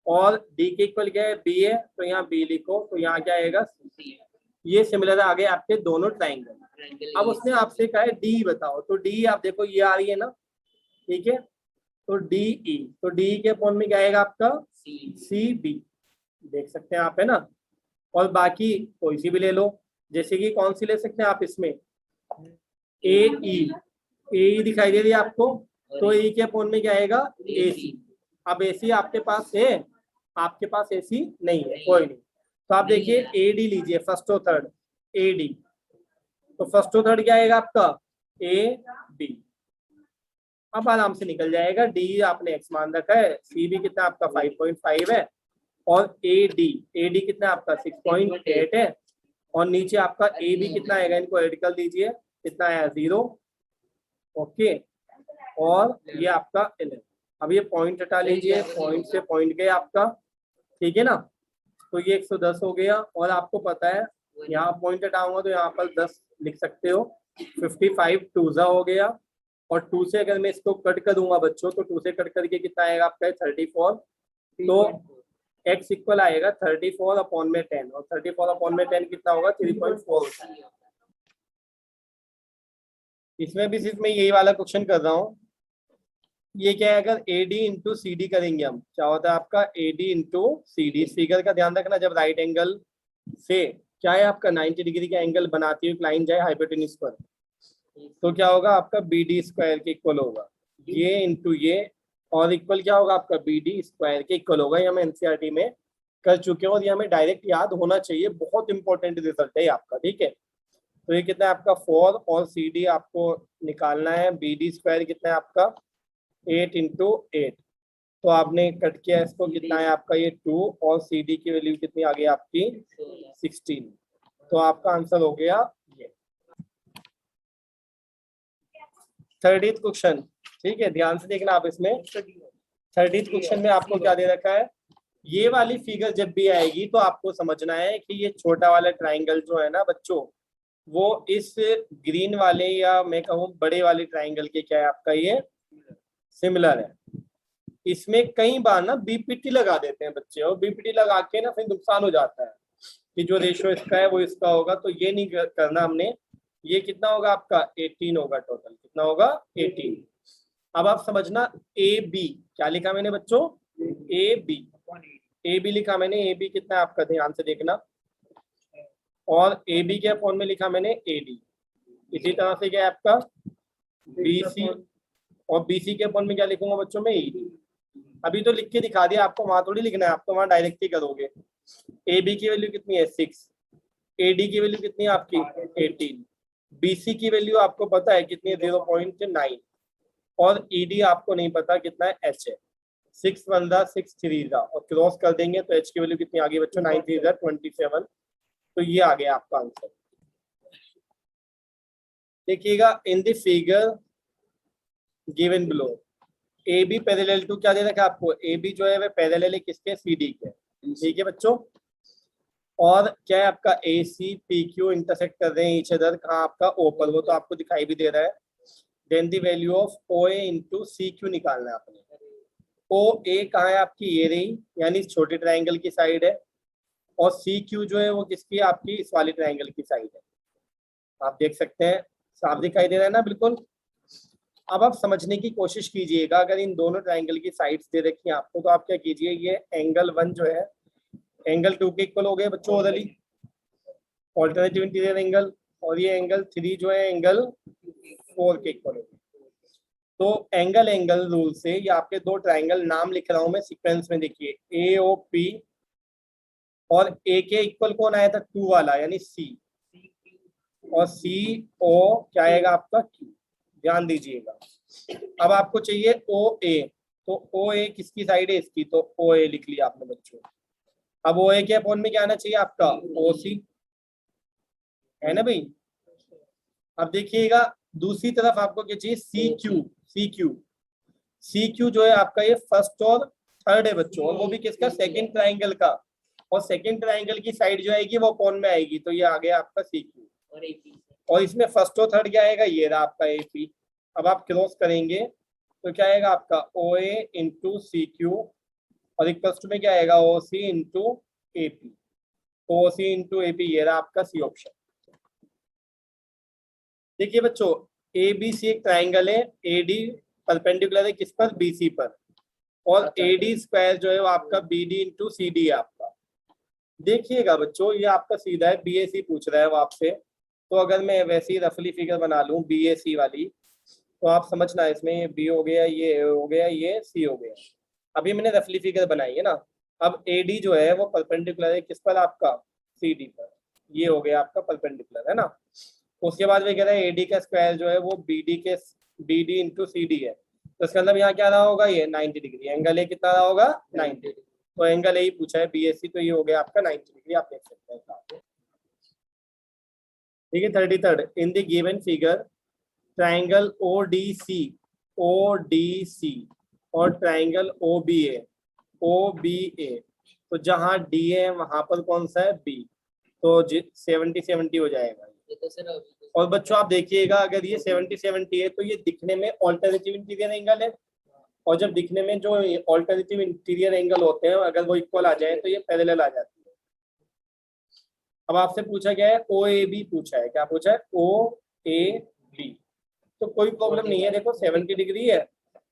और D के इक्वल क्या है, B है, तो यहाँ B लिखो, तो यहाँ क्या आएगा, ये सिमिलर आ गए आपके दोनों ट्राइंगल। अब उसने आपसे कहा है D बताओ, तो D आप देखो ये आ रही है ना, ठीक है, तो DE, तो DE के अपॉन में क्या आएगा आपका, CB, देख सकते हैं आप, है ना, और बाकी कोई सी भी ले लो, जैसे कि कौन सी ले सकते हैं आप इसमें, AE, ए दिखाई दे रही है आपको, तो ए के अपॉन में क्या आएगा AC। अब AC आपके पास है, आपके पास AC नहीं है, कोई नहीं। तो आप देखिए AD लीजिए, फर्स्ट और थर्ड AD, तो फर्स्ट और थर्ड क्या आएगा आपका AB। अब आराम से निकल जाएगा, D आपने x मान रखा है, C भी कितना आपका 5.5 है, और AD कितना आपका 6.8 है, और नीचे आपका AB कितना आएगा, इनको ऐड कर दीजिए, कितना आया 0। ओके, और ये आपका 11। अब ये पॉइंट हटा लीजिए, पॉइंट से पॉइंट गए आपका, ठीक है ना। तो ये 110 हो गया, और आपको पता है यहाँ पॉइंट हटाऊंगा तो यहाँ पर 10 लिख सकते हो। 55 2 हो गया, और 2 से अगर मैं इसको कट करूंगा बच्चों, तो 2 से कट करके कितना आएगा आपका 34। तो x इक्वल आएगा 34 अपॉन में 10, और 34 अपॉन में 10 कितना होगा 3.4। इसमें भी सिर्फ मैं यही वाला क्वेश्चन कर रहा हूँ। ये क्या है, अगर AD इंटू CD करेंगे हम, क्या होता है आपका AD इंटू CD। फिगर का ध्यान रखना, जब राइट एंगल से क्या है आपका 90 डिग्री का एंगल बनाती हुई लाइन जाए हाइपोटेन्यूज पर, तो क्या होगा आपका BD स्क्वायर के इक्वल होगा ये इंटू ये, और इक्वल क्या होगा आपका BD स्क्वायर के इक्वल होगा। ये हम NCERT में कर चुके हैं, और ये हमें डायरेक्ट याद होना चाहिए, बहुत इंपॉर्टेंट रिजल्ट है आपका, ठीक है। तो ये कितना है आपका 4, और CD आपको निकालना है, BD स्क्वायर कितना है आपका 8 इंटू 8। तो आपने कट किया इसको, कितना है आपका ये 2, और CD की वैल्यू कितनी आ गई आपकी 16। तो आपका आंसर हो गया ये 30th क्वेश्चन, ठीक है। ध्यान से देखना आप इसमें 30th क्वेश्चन में आपको क्या दे रखा है। ये वाली फिगर जब भी आएगी तो आपको समझना है कि ये छोटा वाला ट्राइंगल जो है ना बच्चों, वो इस ग्रीन वाले या मैं कहूँ बड़े वाले ट्राइंगल के क्या है आपका ये सिमिलर है। इसमें कई बार ना BPT लगा देते हैं बच्चे, और BPT लगा के ना फिर नुकसान हो जाता है कि जो रेशियो इसका है वो इसका होगा, तो ये नहीं करना हमने। ये कितना होगा आपका 18 होगा टोटल, कितना होगा 18। अब आप समझना AB क्या लिखा मैंने बच्चों, AB लिखा मैंने, AB कितना है आपका ध्यान से देखना, और AB के अपॉन में लिखा मैंने AD। इसी तरह से क्या है आपका BC, और BC के अपॉन में क्या लिखूंगा बच्चों में ED। अभी तो लिख के दिखा दिया आपको, वहां थोड़ी लिखना है, आप तो वहां डायरेक्ट ही करोगे। AB की वैल्यू कितनी है 6, AD की वैल्यू कितनी है आपकी 18, BC की वैल्यू आपको पता है कितनी है 0.9, और ED आपको नहीं पता कितना है H है। 6 1 6 3 और क्रॉस कर देंगे तो H की वैल्यू कितनी आ गई बच्चों 9 3 27। तो ये आ गया आपका आंसर। देखिएगा in the figure given below, AB parallel to क्या दे रखा है आपको, AB जो है वह पैरेलल है किसके CD के, ठीक है बच्चों। और क्या है आपका AC PQ इंटरसेक्ट कर रहे हैं ईच अदर, कहाँ आपका O पर, वो तो आपको दिखाई भी दे रहा है। Then the value of OA into CQ निकालना है आपने। OA कहाँ है आपकी, ये रही, यानी छोटे ट्राइंगल की साइड है, और CQ जो है वो किसकी, आपकी इस वाले ट्राइंगल की साइड है। आप देख सकते हैं, साफ दिखाई दे रहा है ना बिल्कुल। अब आप समझने की कोशिश कीजिएगा, अगर इन दोनों ट्राइंगल की साइड्स दे रखी हैं आपको, तो आप क्या कीजिए, ये एंगल 1 जो है एंगल 2 के इक्वल हो गए बच्चों ओरली, ऑल्टरनेटिव इंटीरियर एंगल, और ये एंगल 3 जो है एंगल 4 के इक्वल हो गए। तो एंगल रूल से ये आपके दो ट्राइंगल नाम लिख रहा हूं मैं सीक्वेंस में, देखिए AOP, और A के इक्वल कौन आया था 2 वाला यानी C, और CO क्या आएगा आपका Q। ध्यान दीजिएगा। अब आपको चाहिए OA, तो OA किसकी साइड है इसकी, तो OA लिख लिया आपने बच्चों। अब OA के अपॉन में क्या आना चाहिए आपका OC, है ना भाई। अब देखिएगा दूसरी तरफ आपको क्या चाहिए CQ जो है आपका ये फर्स्ट और थर्ड है बच्चों, और वो भी किसका, सेकंड ट्राइंगल का, और सेकंड ट्राइंगल की साइड जो आएगी वो कौन में आएगी, तो ये आ गया आपका CQ, और इसमें फर्स्ट और थर्ड क्या आएगा, ये रहा आपका AP। अब आप क्रॉस करेंगे तो क्या आएगा आपका OA इंटू CQ, और इक्वल्स टू में क्या आएगा OC इंटू AP। तो OC इंटू AP ये रहा आपका C ऑप्शन। देखिए बच्चों ABC एक ट्राइंगल है, AD परपेंडिकुलर है किस पर, BC पर, और AD स्क्वायर जो है वो आपका BD इंटू CD है आपका। देखिएगा बच्चों ये आपका सीधा है, BAC पूछ रहा है वो आपसे, तो अगर मैं वैसे ही रफली फिगर बना लूं BAC वाली, तो आप समझना, इसमें ये बी हो गया, ये ए हो गया, ये सी हो गया। अभी मैंने रफली फिगर बनाई है ना। अब एडी जो है वो परपेंडिकुलर है किस पर, आपका सी डी पर। ये हो गया आपका परपेंडिकुलर, है ना। उसके बाद वे कह रहे हैं एडी का स्क्वायर जो है वो B D into C D है। तो इसका मतलब यहाँ क्या रहा होगा, ये 90 डिग्री। एंगल ए कितना रहा होगा, 90। तो एंगल ए ही पूछा है बीएससी, तो ये हो गया आपका 90 डिग्री, आप देख सकते हैं। ठीक है, 33rd, in the given figure triangle ODC और ट्राइंगल ओबीए, तो जहां डी है वहां पर कौन सा है, बी। तो 70-70 हो जाएगा। और बच्चों आप देखिएगा, अगर ये 70-70 है तो ये दिखने में ऑल्टरनेटिव इंटीरियर एंगल है, और जब दिखने में जो ऑल्टरनेटिव इंटीरियर एंगल होते हैं अगर वो इक्वल आ जाए तो ये पैरेलल आ जाती है। अब आपसे पूछा गया है ओ ए बी, पूछा है क्या, पूछा है ओ ए बी। तो कोई प्रॉब्लम नहीं है, देखो 70 डिग्री है,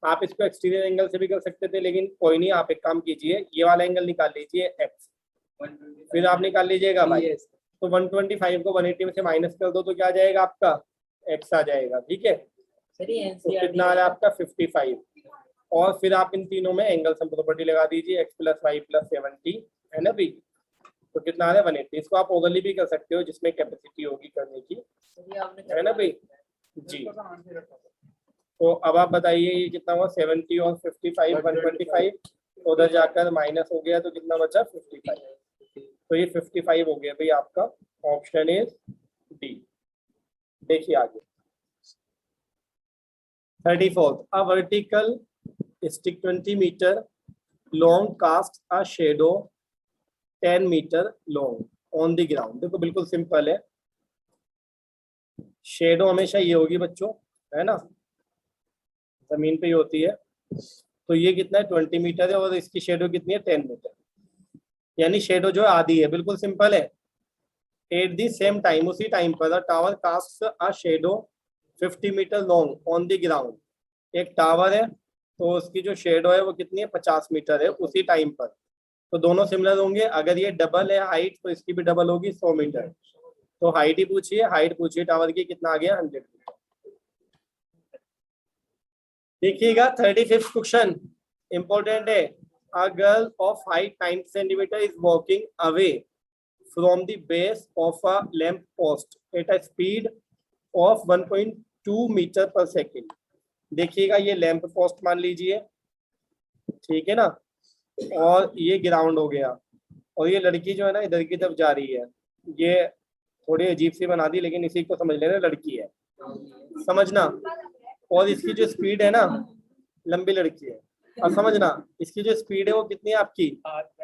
आप इसको एक्सटीरियर एंगल से भी कर सकते थे, लेकिन कोई नहीं, आप एक काम कीजिए, ये वाला एंगल निकाल लीजिए एक्स, फिर आप निकाल लीजिएगा वाई। तो 125 को 180 में से माइनस कर दो तो क्या आ जाएगा आपका, एक्स आ जाएगा। ठीक है, तो कितना आ रहा है आपका 55। और फिर आप इन तीनों में एंगल सम प्रॉपर्टी लगा दीजिए, एक्स प्लस वाई प्लस 70, है ना भी। तो कितना आ रहा है 180। इसको आप ओवरली भी कर सकते हो जिसमें कैपेसिटी होगी करने की, है ना भाई जी। तो अब आप बताइए ये कितना हुआ, 70 और 55 125, तो उधर जाकर माइनस हो गया तो कितना बचा 55। तो ये 55 हो गया भाई आपका, ऑप्शन इज डी। देखिए आगे 34th, a vertical stick 20 meter long casts a shadow 10 meter long on the ground। देखो बिल्कुल सिंपल है, शेडो हमेशा ये होगी बच्चों, है ना, जमीन पे ही होती है। तो ये कितना है 20 मीटर है, और इसकी शेडो कितनी है 10 मीटर, यानी शेडो जो है आधी है। बिल्कुल सिंपल है। एट दी सेम टाइम, उसी टाइम पर tower cast a shadow 50 metre long on the ground. एक टावर है तो उसकी जो शेडो है वो कितनी है 50 मीटर है उसी टाइम पर। तो दोनों सिमिलर होंगे। अगर ये डबल है हाइट तो इसकी भी डबल होगी 100 मीटर। तो हाइट ही पूछिए, हाइट पूछिए टावर की, कितना आ गया 100 मीटर। देखिएगा 35th क्वेश्चन इंपॉर्टेंट है। A girl of height 90 centimetre is walking away from the base of a lamp post at a speed of 1.2 metre per second. देखिएगा ये लैंप पोस्ट मान लीजिए, ठीक है ना, और ये ग्राउंड हो गया, और ये लड़की जो है ना इधर की तरफ जा रही है। ये थोड़ी अजीब सी बना दी, लेकिन इसी को समझ लेना, लड़की है, समझना। और इसकी जो स्पीड है ना, लंबी लड़की है, और समझना इसकी जो स्पीड है वो कितनी है आपकी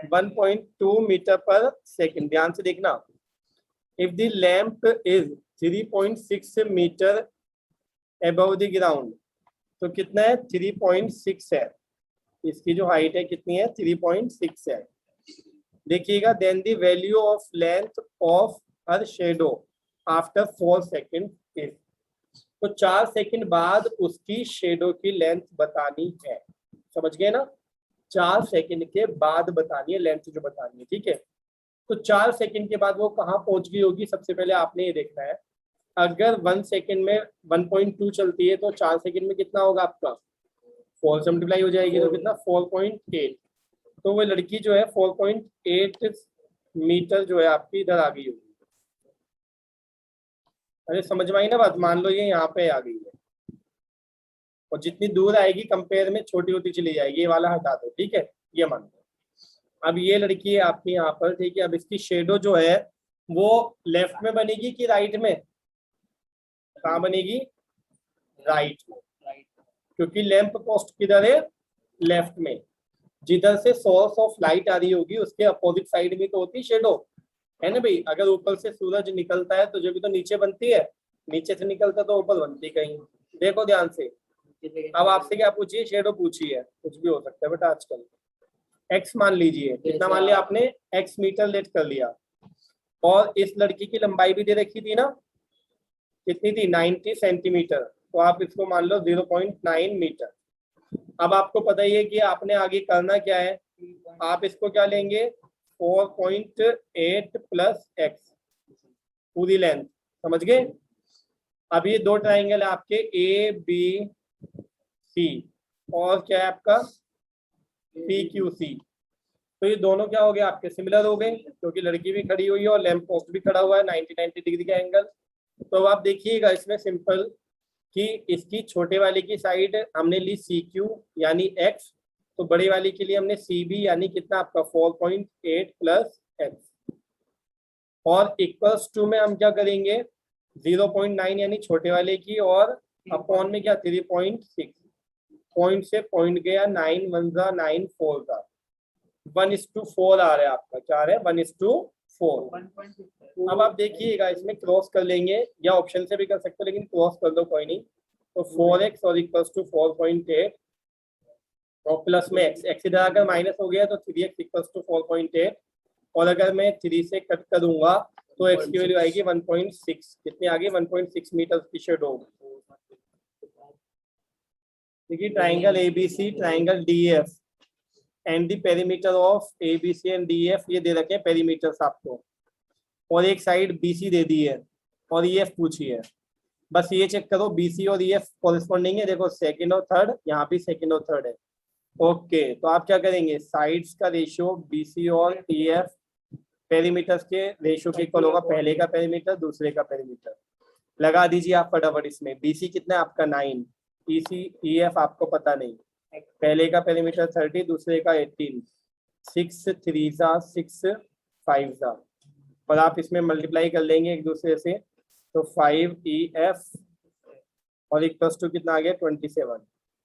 1.2 मीटर पर सेकेंड। ध्यान से देखना, if the lamp is 3.6 metre above the ground, तो कितना है 3.6 है। इसकी जो हाइट है कितनी है 3.6 है। देखिएगा then the value of length of her shadow after 4 second is. तो 4 सेकंड बाद उसकी शेडो की लेंथ बतानी है, समझ गए ना। 4 सेकंड के बाद बतानी है लेंथ जो बतानी है, ठीक है। तो 4 सेकंड के बाद वो कहाँ पहुंच गई होगी, सबसे पहले आपने ये देखना है। अगर 1 सेकंड में 1.2 चलती है तो 4 सेकंड में कितना होगा आपका 4 से मल्टीप्लाई हो जाएगी, तो कितना 4.8। तो वो लड़की जो है 4.8 मीटर जो है आपकी इधर आ गई होगी। अरे समझ में आई ना बात, मान लो ये यहाँ पे आ गई है, और जितनी दूर आएगी कंपेयर में छोटी होती चली जाएगी। ये वाला हटा दो, ठीक है, ये मान लो। अब ये लड़की है आपकी यहाँ पर, ठीक है। अब इसकी शेडो जो है वो लेफ्ट में बनेगी कि राइट में, कहाँ बनेगी, राइट में, क्योंकि लैंप पोस्ट किधर है, लेफ्ट में। जिधर से सोर्स ऑफ लाइट आ रही होगी उसके अपोजिट साइड में तो होती शेडो, है ना भाई। अगर ऊपर से सूरज निकलता है तो जो भी तो नीचे बनती है, नीचे से निकलता तो ऊपर बनती कहीं। देखो ध्यान से। अब आपसे क्या पूछिए, शेडो पूछी है, कुछ भी हो सकता है बेटा आजकल। एक्स मान लीजिए, कितना मान लिया आपने, एक्स मीटर लेट कर लिया। और इस लड़की की लंबाई भी दे रखी थी ना, कितनी थी 90 सेंटीमीटर। तो आप इसको मान लो 0.9 मीटर। अब आपको पता ही है कि आपने आगे करना क्या है, आप इसको क्या लेंगे 4.8 प्लस एक्स पूरी लेंथ, समझ गए। अब ये दो ट्राइंगल है आपके ए बी सी और क्या है आपका पी क्यू सी। तो ये दोनों क्या हो गए आपके सिमिलर हो गए, क्योंकि लड़की भी खड़ी हुई है और लैंप पोस्ट भी खड़ा हुआ है 90 डिग्री का एंगल। तो अब आप देखिएगा इसमें सिंपल कि इसकी छोटे वाले की साइड हमने ली सी क्यू यानी एक्स, तो बड़े वाले के लिए हमने सी बी यानी कितना आपका 4.8 प्लस एक्स, और इक्वल्स टू में हम क्या करेंगे 0.9 यानी छोटे वाले की, और अपॉन में क्या 3.6, पॉइंट से पॉइंट गया 9 1 जा 9 4 जा 1:4 आ रहा है आपका, क्या आ रहा है 1:4। अब आप देखिएगा इसमें क्रॉस कर लेंगे या ऑप्शन से भी कर सकते हो, लेकिन क्रॉस कर दो कोई नहीं। तो 4x और इक्वल्स टू 4.8 और प्लस में x इधर अगर माइनस हो गया तो 3x इक्वल्स टू 4.8, और अगर मैं 3 से कट करूंगा तो x की वैल्यू आएगी 1.6, कितनी आ गई 1.6 मीटर की शेडो। देखिए triangle ABC, triangle DEF and the perimeter of ABC and DEF, ये दे रखे हैं पेरीमीटर्स आपको, और एक साइड BC दे दी है और EF पूछी है। बस ये चेक करो BC और EF कॉरेस्पॉन्डिंग है, देखो सेकंड और थर्ड, यहाँ भी सेकंड और थर्ड है। ओके, तो आप क्या करेंगे साइड्स का रेशियो BC और EF पेरीमीटर्स के रेशियो के इक्वल होगा, पहले का पेरीमीटर दूसरे का पेरीमीटर। लगा दीजिए आप फटाफट इसमें, BC कितना है आपका 9, EF आपको पता नहीं, पहले का पेरीमीटर 30 दूसरे का 18, 6 3 जा 6 5 जा, और आप इसमें मल्टीप्लाई कर लेंगे एक दूसरे से, तो 5EF और इक्वल्स टू कितना आ गया 27।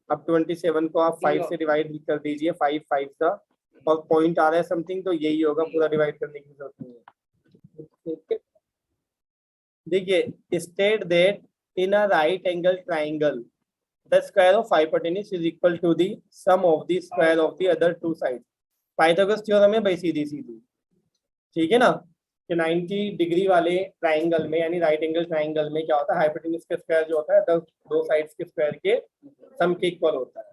अब 27 को आप 5 से डिवाइड कर दीजिए, 5 5 का, और पॉइंट आ रहा है समथिंग, तो यही होगा, पूरा डिवाइड करने की जरूरत नहीं है। ठीक है, देखिए state that in a right angle triangle the square of hypotenuse is equal to the sum of the square of the other two sides। Pythagoras theorem है भाई, सीधी सीधी, ठीक है ना, कि 90 डिग्री वाले ट्राइंगल में यानी राइट एंगल ट्राइंगल में क्या होता है, हाइपोटेन्यूज का स्क्वायर जो होता है दो साइड्स के स्क्वायर के सम के इक्वल होता है।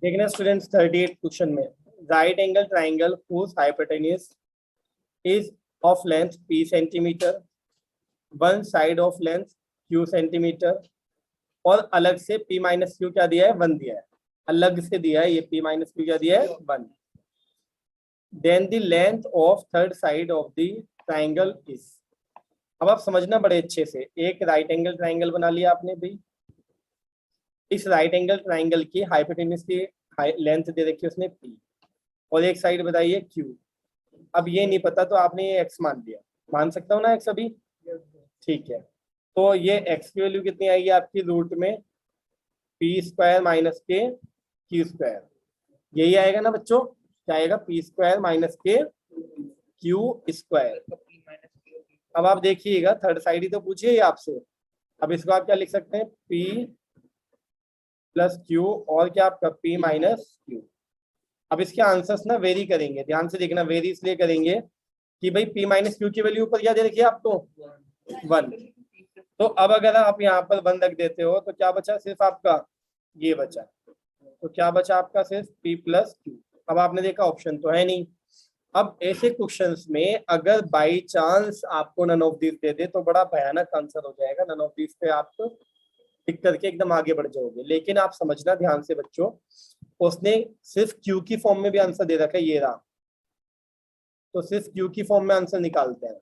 देखना स्टूडेंट्स 38 क्वेश्चन में, right angle triangle whose hypotenuse is of length p centimetre, one side of length q centimetre, और अलग से p माइनस क्यू क्या दिया है 1 दिया है, अलग से दिया है ये p माइनस क्यू क्या दिया है 1। Then the length of third side of the triangle is. अब आप समझना बड़े अच्छे से, एक राइट एंगल ट्राइंगल बना लिया आपने भाई, इस राइट एंगल ट्राइंगल की हाइपोटेन्यूज की लेंथ दे रखी है उसने p, और एक साइड बताइए q। अब ये नहीं पता तो आपने ये x मान लिया, मान सकता हूँ ना x अभी, ठीक है, तो ये x की वैल्यू कितनी आएगी आपकी रूट में p स्क्वायर माइनस के q स्क्वायर, यही आएगा ना बच्चों, क्या आएगा p स्क्वायर माइनस के q स्क्वायर। अब आप देखिएगा थर्ड साइड ही तो पूछिए ये आपसे, अब इसको आप क्या लिख सकते हैं p प्लस q और क्या आपका p माइनस q। अब इसके आंसर्स ना वेरी करेंगे, ध्यान से देखना, वेरी इसलिए करेंगे कि भाई p माइनस क्यू की वैल्यू ऊपर क्या दे रखिए आपको 1, तो अब अगर आप यहाँ पर 1 रख देते हो तो क्या बचा सिर्फ आपका ये बचा, तो क्या बचा आपका सिर्फ p प्लस क्यू। अब आपने देखा ऑप्शन तो है नहीं। अब ऐसे क्वेश्चंस में अगर बाई चांस आपको नन ऑफ दिस दे दे तो बड़ा भयानक आंसर हो जाएगा, नन ऑफ दिस पे आप टिक करके एकदम आगे बढ़ जाओगे। लेकिन आप समझना ध्यान से बच्चों, उसने सिर्फ क्यू की फॉर्म में भी आंसर दे रखा है, ये रहा, तो सिर्फ क्यू की फॉर्म में आंसर निकालते हैं।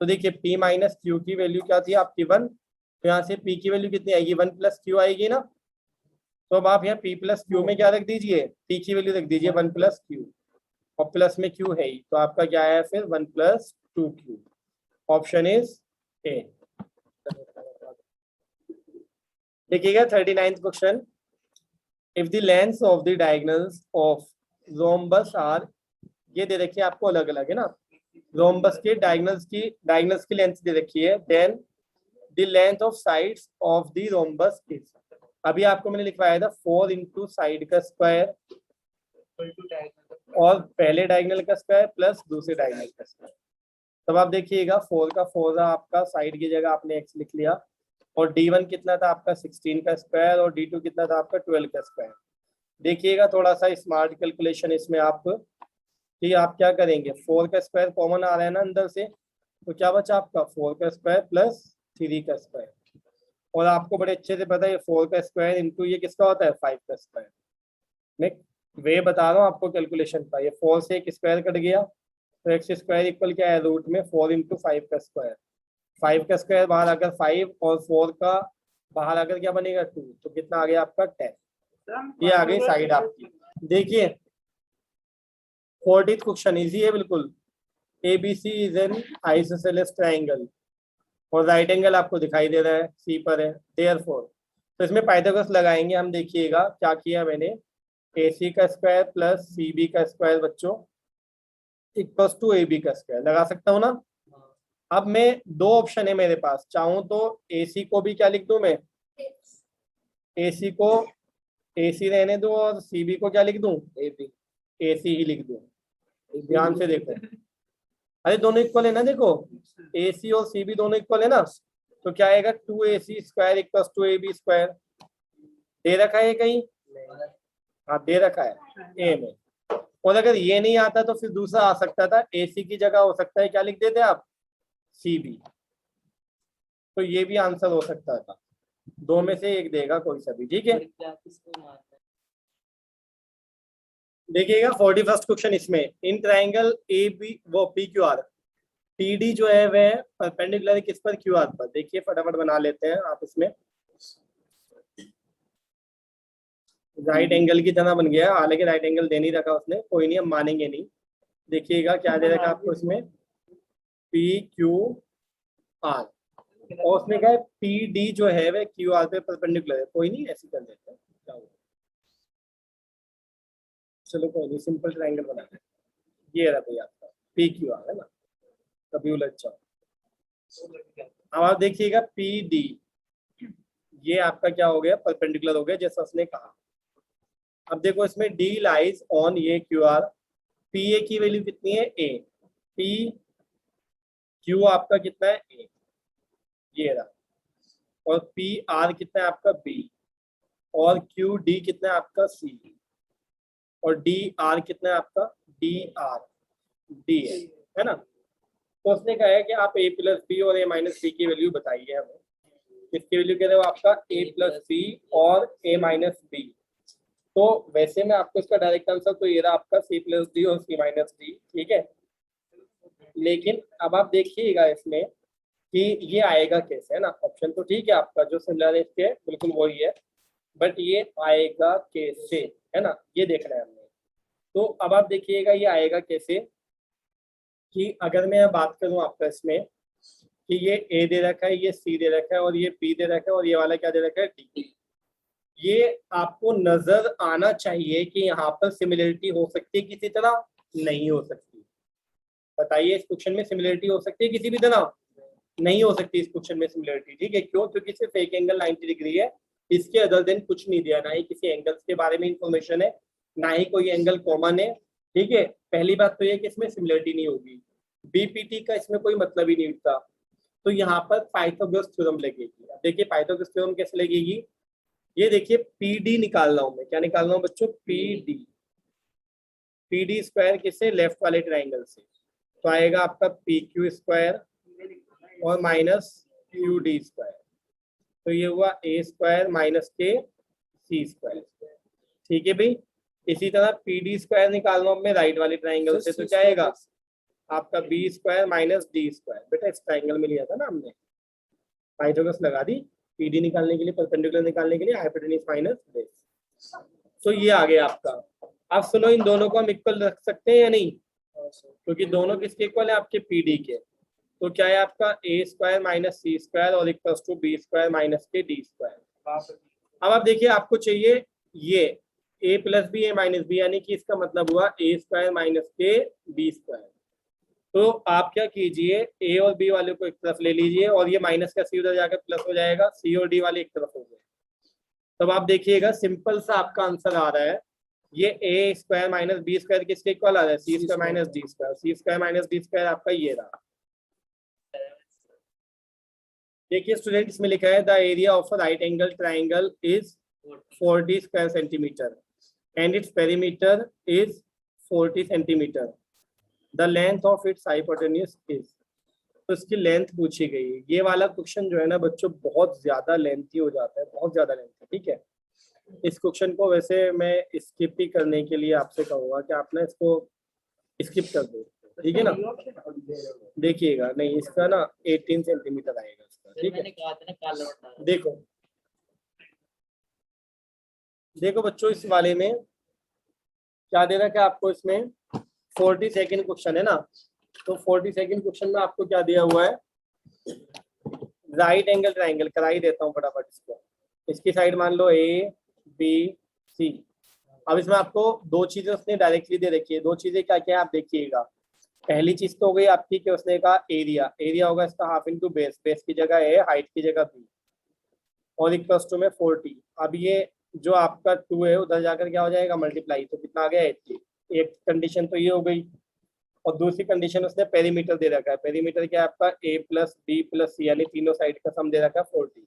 तो देखिए p माइनस क्यू की वैल्यू क्या थी आपकी 1, तो यहाँ से p की वैल्यू कितनी आएगी 1 प्लस क्यू आएगी ना, तो अब आप यहाँ p प्लस क्यू में क्या रख दीजिए, p की वैल्यू रख दीजिए 1 प्लस क्यू, और प्लस में q है ही, तो आपका क्या आया फिर 1 plus 2q। Option is A. देखिएगा 39th question, if the length of the diagonals of rhombus are, ये दे रखिए आपको अलग अलग है ना, रोम्बस के डायगोनल्स की लेंथ दे रखी है, then the length of sides of the rhombus is. अभी आपको मैंने लिखवाया था 4 इंटू साइड का स्क्वायर और पहले डायगोनल का स्क्वायर प्लस दूसरे डायगोनल का स्क्वायर। तब आप देखिएगा 4 का 4 आपका साइड की जगह आपने x लिख लिया, और d1 कितना था आपका 16 का स्क्वायर, और d2 कितना था आपका 12 का स्क्वायर। देखिएगा थोड़ा सा स्मार्ट कैलकुलेशन इसमें आप, कि आप क्या करेंगे 4 का स्क्वायर कॉमन आ रहा है ना अंदर से, तो क्या बचा आपका 4 का स्क्वायर प्लस 3 का स्क्वायर, और आपको बड़े अच्छे से पता है ये 4 का स्क्वायर इंटू ये किसका होता है 5 का स्क्वायर। मैं वे बता रहा हूँ आपको कैलकुलेशन का। ये 4 से एक स्क्वायर कट गया तो एक्स स्क्वायर इक्वल क्या है रूट में 4 इंटू 5 का स्क्वायर। 5 का स्क्वायर बाहर आकर 5 और 4 का बाहर आकर क्या बनेगा 2, तो कितना आ गया आपका 10। ये आ गई साइड आपकी। देखिए 40th क्वेश्चन इजी है बिल्कुल। ABC is an isosceles triangle और राइट एंगल आपको दिखाई दे रहा है सी पर है, देयरफॉर तो इसमें पाइथागोरस लगाएंगे हम। देखिएगा क्या किया मैंने, AC का स्क्वायर प्लस CB का स्क्वायर बच्चों इक्वल्स टू AB का स्क्वायर लगा सकता हूँ ना। अब मैं दो ऑप्शन है मेरे पास, चाहूँ तो AC को भी क्या लिख दूं मैं, AC को AC रहने दो और CB को क्या लिख दूं AC ही लिख दूं। ध्यान से देखो, अरे दोनों इक्वल है ना, देखो AC और CB दोनों इक्वल है ना, तो क्या आएगा 2AC square equals to AB square. दे रखा है कहीं, हाँ दे रखा है ए में। और अगर ये नहीं आता तो फिर दूसरा आ सकता था, AC की जगह हो सकता है क्या लिख देते आप CB, तो ये भी आंसर हो सकता था। दो में से एक देगा कोई सा भी, ठीक है। देखिएगा 41st क्वेश्चन इसमें, इन ट्राइंगल AB वो PQR PD जो है वह परपेंडिकुलर किस पर QR पर। देखिए फटाफट बना लेते हैं आप। इसमें राइट एंगल की तरह बन गया, हालांकि राइट एंगल दे नहीं रखा उसने, कोई नहीं हम मानेंगे नहीं। देखिएगा क्या दे रखा आपको इसमें PQR और उसमें क्या है PD जो है वह QR पे परपेंडिकुलर है। कोई नहीं ऐसे कर देते हैं, क्या होगा चलो कोई नहीं, सिंपल ट्राइंगल बना लेते हैं। ये रहा भैया आपका PQR है ना, कभी उलझ जाओ। अब आप देखिएगा PD ये आपका क्या हो गया परपेंडिकुलर हो गया जैसा उसने कहा। अब देखो इसमें D लाइज ऑन ये QR, PA की वैल्यू कितनी है A, PQ आपका कितना है A, ये रहा, और PR कितना है आपका B, और QD कितना है आपका C, और DR कितना है आपका DR D है ना। तो उसने कहा है कि आप A प्लस B और A माइनस B की वैल्यू बताइए हमें। किसकी वैल्यू कह रहे हो आपका A प्लस B और A माइनस B। तो वैसे में आपको इसका डायरेक्ट आंसर तो ये रहा आपका C प्लस D और C माइनस D, ठीक है। लेकिन अब आप देखिएगा इसमें कि ये आएगा कैसे, है ना। ऑप्शन तो ठीक है आपका जो सिमिलर है इसके बिल्कुल वही है, बट ये आएगा कैसे, है ना, ये देखना है हमने। तो अब आप देखिएगा ये आएगा कैसे कि अगर मैं बात करूं आपका इसमें कि ये A दे रखा है, ये C दे रखा है, और ये B दे रखा है, और ये वाला क्या दे रखा है D। ये आपको नजर आना चाहिए कि यहाँ पर सिमिलरिटी हो सकती है किसी तरह, नहीं हो सकती। बताइए इस क्वेश्चन में सिमिलरिटी हो सकती है किसी भी तरह, नहीं हो सकती इस क्वेश्चन में सिमिलरिटी, ठीक है। क्यों, क्योंकि सिर्फ एक एंगल 90 डिग्री है, इसके अदर देन कुछ नहीं दिया, ना ही किसी एंगल्स के बारे में इंफॉर्मेशन है, ना ही कोई एंगल कॉमन है, ठीक है। पहली बात तो ये कि इसमें सिमिलरिटी नहीं होगी, BPT का इसमें कोई मतलब ही नहीं उठता। तो यहाँ पर पाइथागोरस थ्योरम लगेगी। अब देखिए पाइथागोरस थ्योरम कैसे लगेगी, ये देखिए PD निकाल रहा हूं मैं, क्या निकाल रहा हूँ बच्चों PD स्क्वायर किससे, लेफ्ट वाले ट्राइंगल से, तो आएगा आपका PQ स्क्वायर और माइनस QD स्क्वायर, तो ये हुआ A स्क्वायर माइनस के C स्क्वायर, ठीक है भाई। इसी तरह PD स्क्वायर निकालना मैं राइट वाले ट्राइंगल से, तो क्या आएगा आपका B square minus D square. बेटा इस ट्राइंगल में लिया था ना हमने, पाइथागोरस लगा दी PD निकालने के लिए, परपेंडिकुलर निकालने के लिए, हाइपोटेन्यूज माइनस बेस। तो ये आ गया आपका। अब सुनो इन दोनों को हम इक्वल रख सकते हैं या नहीं, क्योंकि दोनों किसके इक्वल है आपके PD के। तो क्या है आपका A square minus C square और equals to B square minus के D स्क्वायर। अब आप देखिए आपको चाहिए ये A plus B A minus B, यानी कि इसका मतलब हुआ A स्क्वायर माइनस के B स्क्वायर। तो आप क्या कीजिए A और B वाले को एक तरफ ले लीजिए, और ये माइनस का C उधर जाकर प्लस हो जाएगा, C और D वाले एक तरफ हो गए। तब आप देखिएगा सिंपल सा आपका आंसर आ रहा है, ये A square minus B square किसके इक्वल आ रहा है, C square minus D square. C square minus D square आपका ये रहा। देखिए स्टूडेंट इसमें लिखा है the area of a right angle triangle is 40 square centimetre and its perimeter is 40 centimetre. The length of its hypotenuse is. तो इसकी length पूछी गई है। ये वाला क्वेश्चन जो है ना बच्चों बहुत ज्यादा लेंथी हो जाता है, बहुत ज्यादा लेंथी, ठीक है। इस क्वेश्चन को वैसे मैं स्किप ही करने के लिए आपसे कहूंगा कि आप ना इसको स्किप कर दो, ठीक है ना। देखिएगा, नहीं इसका ना 18 सेंटीमीटर आएगा इसका, ठीक है। देखो देखो बच्चों, इस वाले में क्या दे रखा है आपको, इसमें 42nd क्वेश्चन है ना। तो 42nd क्वेश्चन में आपको क्या दिया हुआ है, राइट एंगल ट्राइंगल। करा ही देता हूँ फटाफट इसको। इसकी साइड मान लो ए बी सी। अब इसमें आपको दो चीजें उसने डायरेक्टली दे रखी है। दो चीजें क्या क्या है आप देखिएगा। पहली चीज तो हो गई आपकी कि उसने कहा एरिया, एरिया होगा इसका हाफ इंटू बेस, बेस की जगह ए, हाइट की जगह बी, और इक्वल्स टू में 40। अब ये जो आपका 2 है उधर जाकर क्या हो जाएगा मल्टीप्लाई, तो कितना आ गया 80। एक कंडीशन तो ये हो गई। और दूसरी कंडीशन उसने पेरीमीटर दे रखा है। पेरीमीटर क्या है आपका ए प्लस बी प्लस सी, यानी तीनों साइड का सम दे रखा है 40।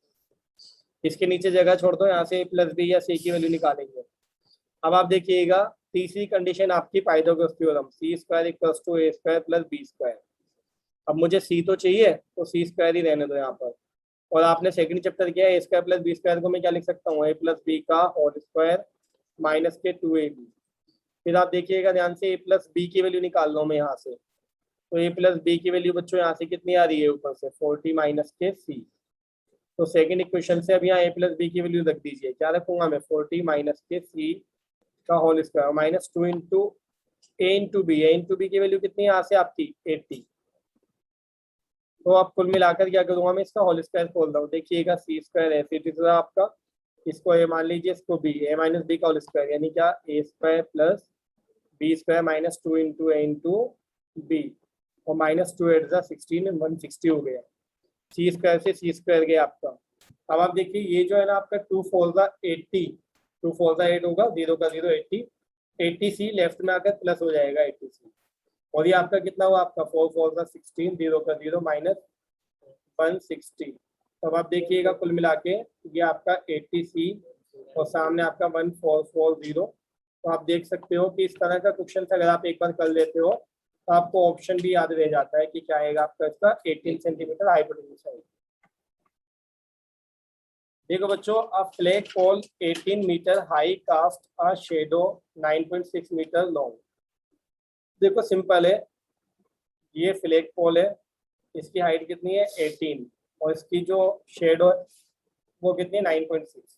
इसके नीचे जगह छोड़ दो, यहाँ से ए प्लस बी या सी की वैल्यू निकालेंगे। अब आप देखिएगा तीसरी कंडीशन आपकी Pythagoras theorem, C square equals to A square plus B square. अब मुझे सी तो चाहिए, तो सी स्क्वायर ही रहने दो यहाँ पर। और आपने सेकंड चैप्टर किया है, ए स्क्वायर प्लस बी स्क्वायर को मैं क्या लिख सकता हूँ, ए प्लस बी का होल स्क्वायर माइनस के 2ab। फिर आप देखिएगा ध्यान से, ए प्लस बी की वैल्यू निकाल लो मैं यहाँ से। तो ए प्लस बी की वैल्यू बच्चों यहाँ से कितनी आ रही है, ऊपर से 40 माइनस के सी। तो सेकंड इक्वेशन से अब यहाँ ए प्लस बी की वैल्यू रख दीजिए। क्या रखूंगा मैं, 40 माइनस के सी का whole square minus 2 into A into B. A into B की वैल्यू कितनी है यहाँ से आपकी 80। तो अब कुल मिलाकर क्या करूंगा मैं, इसका होल स्क्वायर खोल रहा हूँ। देखिएगा सी स्क्वायर है, फिर आपका इसको ए मान लीजिए, इसको बी, ए माइनस बी का होल स्क्वायर, यानी क्या A square plus B square minus 2 into A into B, और माइनस 2 8 16, 160 हो गया। सी स्क्वायर से सी स्क्वायर गया आपका। अब आप देखिए ये जो है ना आपका 2 4 80, 2 4 8 होगा, 0 का 0 80, 80 सी लेफ्ट में आकर प्लस हो जाएगा 80 सी। और ये आपका कितना हुआ आपका 4 4 16, 0 का 0 माइनस 160। तब आप देखिएगा कुल मिला के ये आपका 80 सी और सामने आपका 1440। तो आप देख सकते हो कि इस तरह का क्वेश्चन अगर आप एक बार कर लेते हो तो आपको ऑप्शन भी याद रह जाता है कि क्या आएगा आपका इसका 18 सेंटीमीटर हाइपोटेन्यूज है। देखो बच्चों, a flag pole 18 metre high cast a shadow 9.6 metre long. देखो सिंपल है, ये फ्लैग पोल है, इसकी हाइट कितनी है 18, और इसकी जो शेडो है वो कितनी है 9.6।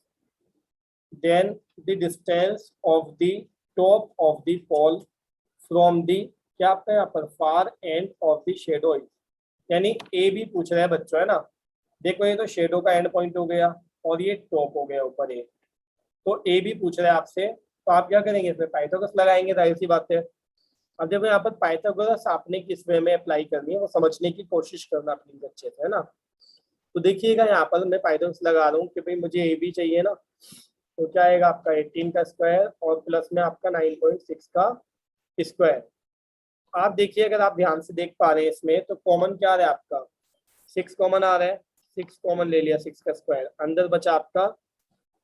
Then the distance of the top of the pole from the, क्या आपका यहाँ पर far end of the shadow, यानी ए भी पूछ रहा है बच्चों, है ना। देखो ये तो शेडो का एंड पॉइंट हो गया और ये टॉप हो गया ऊपर ए। तो ए भी पूछ रहा है आपसे, तो आप क्या करेंगे, इसमें पाइथागोरस लगाएंगे, जाहिर सी बात है। अब देखो यहाँ पर पाइथागोरस आपने किस वे में अप्लाई करनी है वो समझने की कोशिश करना प्लीज अच्छे से, है ना। तो देखिएगा यहाँ पर मैं पाइथागोरस लगा रहा हूँ कि भाई मुझे ए भी चाहिए ना। तो क्या आएगा आपका 18 का स्क्वायर और प्लस में आपका 9.6 का स्क्वायर। आप देखिए अगर आप ध्यान से देख पा रहे हैं इसमें, तो कॉमन क्या आ रहा है आपका 6 कॉमन आ रहा है। 6 कॉमन ले लिया, 6 का स्क्वायर, अंदर बचा आपका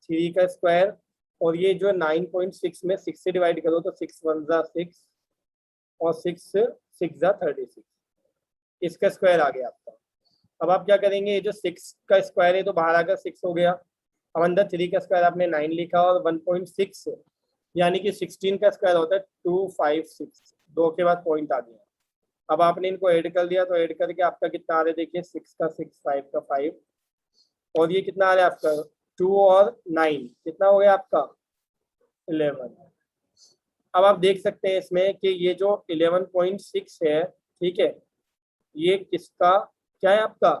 3 का स्क्वायर, और ये जो 9.6 में 6 से डिवाइड करो तो 6 1 जा 6 और 6 6 जा 36, इसका स्क्वायर आ गया आपका। अब आप क्या करेंगे, ये जो 6 का स्क्वायर है तो बाहर आकर 6 हो गया। अब अंदर 3 का स्क्वायर आपने 9 लिखा और 1.6 यानी कि 16 का स्क्वायर होता है 256, 2 के बाद पॉइंट आ गया। अब आपने इनको ऐड कर दिया, तो ऐड करके आपका कितना आ रहा है देखिए, 6 का 6, 5 का 5, और ये कितना आ रहा है आपका 2 और 9, कितना हो गया आपका 11। अब आप देख सकते हैं इसमें कि ये जो 11.6 है, ठीक है, ये किसका क्या है आपका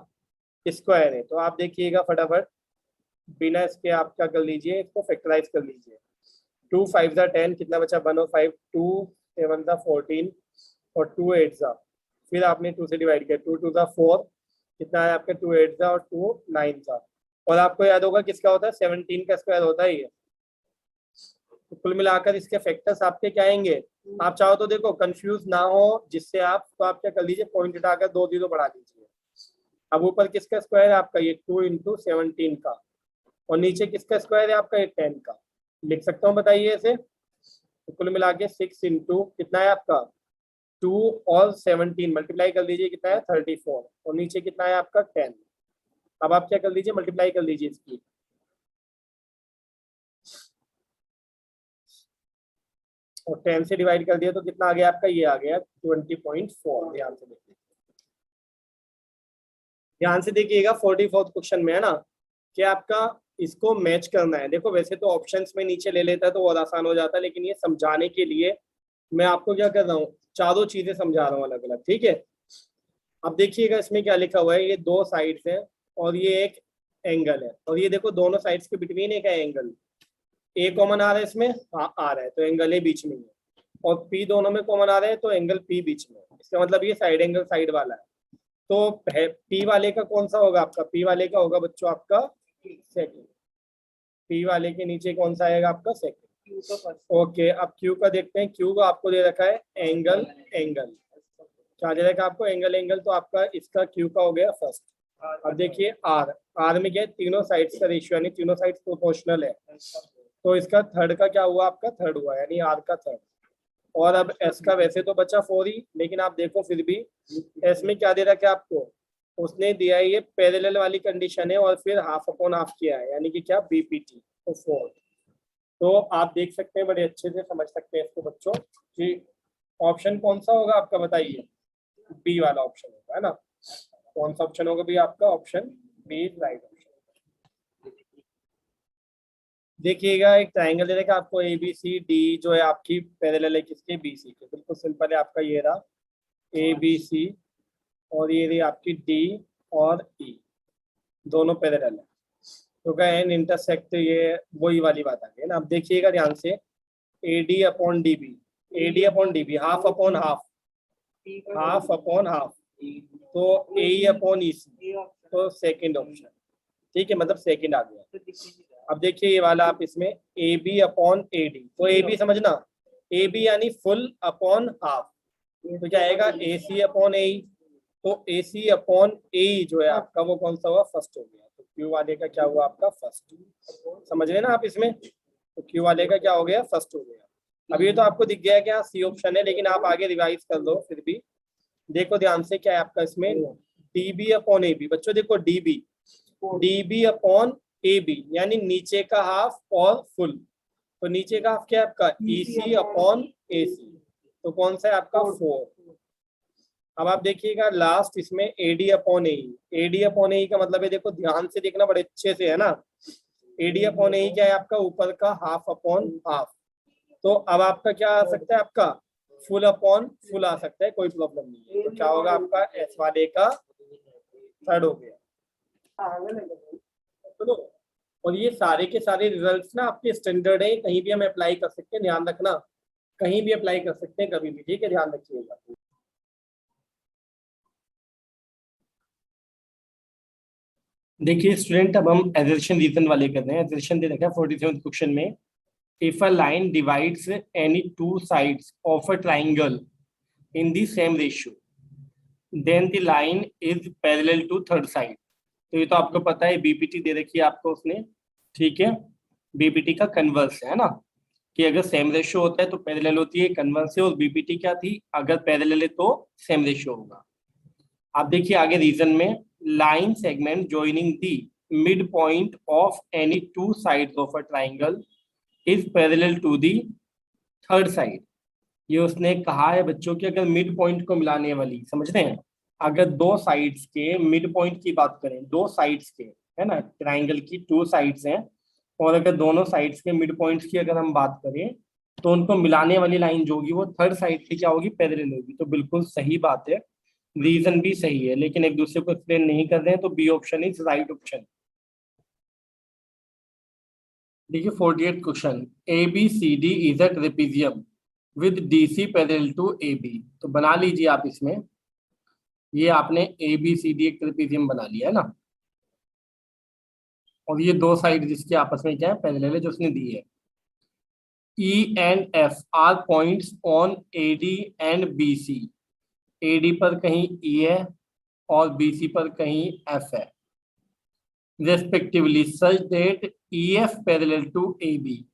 स्क्वायर है। तो आप देखिएगा फटाफट बिना इसके आप क्या कर लीजिए, इसको फैक्टराइज कर लीजिए। 2 5 जा 10, कितना बचा 1 और 5, 2 7 जा 14 और 2 8 जा, फिर आपने 2 से डिवाइड किया, 2 2 जा 4, कितना है आपका 2 8 जा और 2 9 जा। और आपको याद होगा किसका होता है 17 का स्क्वायर होता है ये। तो कुल मिलाकर इसके फैक्टर्स आपके क्या आएंगे, आप चाहो तो देखो कंफ्यूज ना हो जिससे आप, तो आप क्या कर लीजिए पॉइंट हटाकर 2 0 बढ़ा दीजिए। अब ऊपर किसका स्क्वायर है आपका ये 2 इंटू 17 का, और नीचे किसका स्क्वायर है आपका ये 10 का। लिख सकता हूँ बताइए इसे। तो कुल मिला के 6 इंटू कितना है आपका 2 और 17 मल्टीप्लाई कर लीजिए, कितना है 34, और नीचे कितना है आपका 10। अब आप क्या कर लीजिए, मल्टीप्लाई कर लीजिए इसकी, और 10 से डिवाइड कर दिया तो कितना आ गया आपका, ये आ गया 20.4। ध्यान से देखिएगा 44th क्वेश्चन में है ना कि आपका इसको मैच करना है। देखो वैसे तो ऑप्शंस में नीचे ले लेता है तो और आसान हो जाता है, लेकिन ये समझाने के लिए मैं आपको क्या कर रहा हूँ, चारों चीजें समझा रहा हूँ अलग अलग, ठीक है। अब देखिएगा इसमें क्या लिखा हुआ है, ये दो साइड्स हैं और ये एक एंगल है, और ये देखो दोनों साइड्स के बिटवीन एक है एंगल, ए कॉमन आ रहा है इसमें, हाँ आ रहा है, तो एंगल ए बीच में ही है, और पी दोनों में कॉमन आ रहा है तो एंगल पी बीच में है। इसका मतलब ये साइड एंगल साइड वाला है। तो पी वाले का कौन सा होगा आपका, पी वाले का होगा बच्चों आपका सेकंड, पी वाले के नीचे कौन सा आएगा आपका सेकंड। ओके, अब क्यू का देखते हैं। क्यू का आपको दे रखा है एंगल एंगल, क्या दे रखा है आपको, एंगल एंगल, तो आपका इसका क्यू का हो गया फर्स्ट। अब देखिए आर, आर में क्या है, तीनों साइड्स का रेशियो, यानी तीनों साइड्स प्रोपोर्शनल है, तो इसका थर्ड का क्या हुआ आपका, थर्ड हुआ, यानी आर का थर्ड। और अब एस का वैसे तो बचा 4 ही, लेकिन आप देखो फिर भी एस में क्या दे रखा है आपको, उसने दिया है ये पैरेलल वाली कंडीशन है, और फिर हाफ अपॉन हाफ किया है, यानी कि क्या बीपीटी, तो 4। तो आप देख सकते हैं, बड़े अच्छे से समझ सकते हैं इसको बच्चों कि ऑप्शन कौन सा होगा आपका, बताइए, बी वाला ऑप्शन होगा, है ना। कौन सा ऑप्शन होगा भी आपका, option B is right option. देखिएगा एक ट्राइंगल दे रखा आपको, ए बी सी डी जो है आपकी पैरेलल है किसके, बी सी के। बिल्कुल सिंपल है आपका, ये रहा ए बी सी, और ये रही आपकी डी और ई, दोनों पैरेलल है, तो क्या एन इंटरसेक्ट, ये वही वाली बात आ गई है ना। अब देखिएगा ध्यान से, A D upon D B, A D upon D B, half upon half, half upon half, तो ए अपॉन ई सी, तो सेकेंड ऑप्शन, ठीक है, मतलब सेकेंड आ गया। अब देखिए ये वाला आप इसमें A B upon A D, तो ए बी समझना, ए बी यानी फुल अपॉन हाफ, तो क्या आएगा ए सी अपॉन ए, तो ए सी अपॉन ए जो है आपका वो कौन सा हुआ, फर्स्ट हो गया, तो क्यू वाले का क्या हुआ आपका फर्स्ट। समझ रहे ना आप इसमें, तो क्यू वाले का क्या हो गया, फर्स्ट हो गया। अब ये तो आपको दिख गया कि हाँ सी ऑप्शन है, लेकिन आप आगे रिवाइज कर लो फिर भी। देखो ध्यान से क्या है आपका इसमें, D B upon A B, बच्चों देखो D B upon A B, यानी नीचे का हाफ और फुल, तो नीचे का हाफ क्या है आपका, ई सी अपॉन ए सी, तो कौन सा है आपका 4। अब आप देखिएगा लास्ट इसमें एडी अपॉन ए, एडी अपॉन ए का मतलब है, देखो ध्यान से देखना बड़े अच्छे से, है ना। एडी अपॉन ए क्या है आपका, ऊपर का हाफ अपॉन हाफ, तो अब आपका क्या आ सकता है, आपका फुल अपॉन फुल आ सकता है, कोई प्रॉब्लम नहीं है। तो क्या होगा आपका, एस वाले का थर्ड हो गया। चलो, और ये सारे के सारे रिजल्ट्स ना आपके स्टैंडर्ड है, कहीं भी हम अप्लाई कर सकते हैं, ध्यान रखना, कहीं भी अप्लाई कर सकते हैं कभी भी, ठीक है, ध्यान रखिएगा। देखिए स्टूडेंट, अब हम एजर्शन रीजन वाले कर रहे हैं। एजर्शन दे रखा है 47th क्वेश्चन में, if a line divides any two sides of a triangle in the same ratio then the line is parallel to third side. तो ये तो आपको पता है, बीपीटी दे रखी है आपको उसने, ठीक है, बीपीटी का कन्वर्स है ना, कि अगर सेम रेशियो होता है तो पैरेलल होती है, कन्वर्स है, और बीपीटी क्या थी, अगर पैरेलल है तो सेम रेशियो होगा। आप देखिए आगे रीजन में, line segment joining the midpoint of any two sides of a triangle is parallel to the third side। ये उसने कहा है बच्चों की, अगर मिड पॉइंट को मिलाने वाली, समझ रहे हैं, अगर दो साइड्स के मिड पॉइंट की बात करें, दो साइड्स के, है ना, ट्राइंगल की 2 साइड्स हैं, और अगर दोनों साइड्स के मिड पॉइंट्स की अगर हम बात करें, तो उनको मिलाने वाली लाइन जो होगी वो थर्ड साइड की क्या होगी, पैरेलल होगी। तो बिल्कुल सही बात है, रीजन भी सही है, लेकिन एक दूसरे को एक्सप्लेन नहीं कर रहे हैं, तो B option is right option. देखिए 48 question, A B C D is a trapezium with D C parallel to A B. तो बना लीजिए आप इसमें, ये आपने ए बी सी डी एक ट्रेपेजियम बना लिया है ना, और ये दो साइड जिसके आपस में क्या है, पैरेलल है, जो उसने दी है। E and F are points on A D and B C, A D पर कहीं ई है और बी सी पर कहीं एफ है, respectively, such that E F parallel to A B.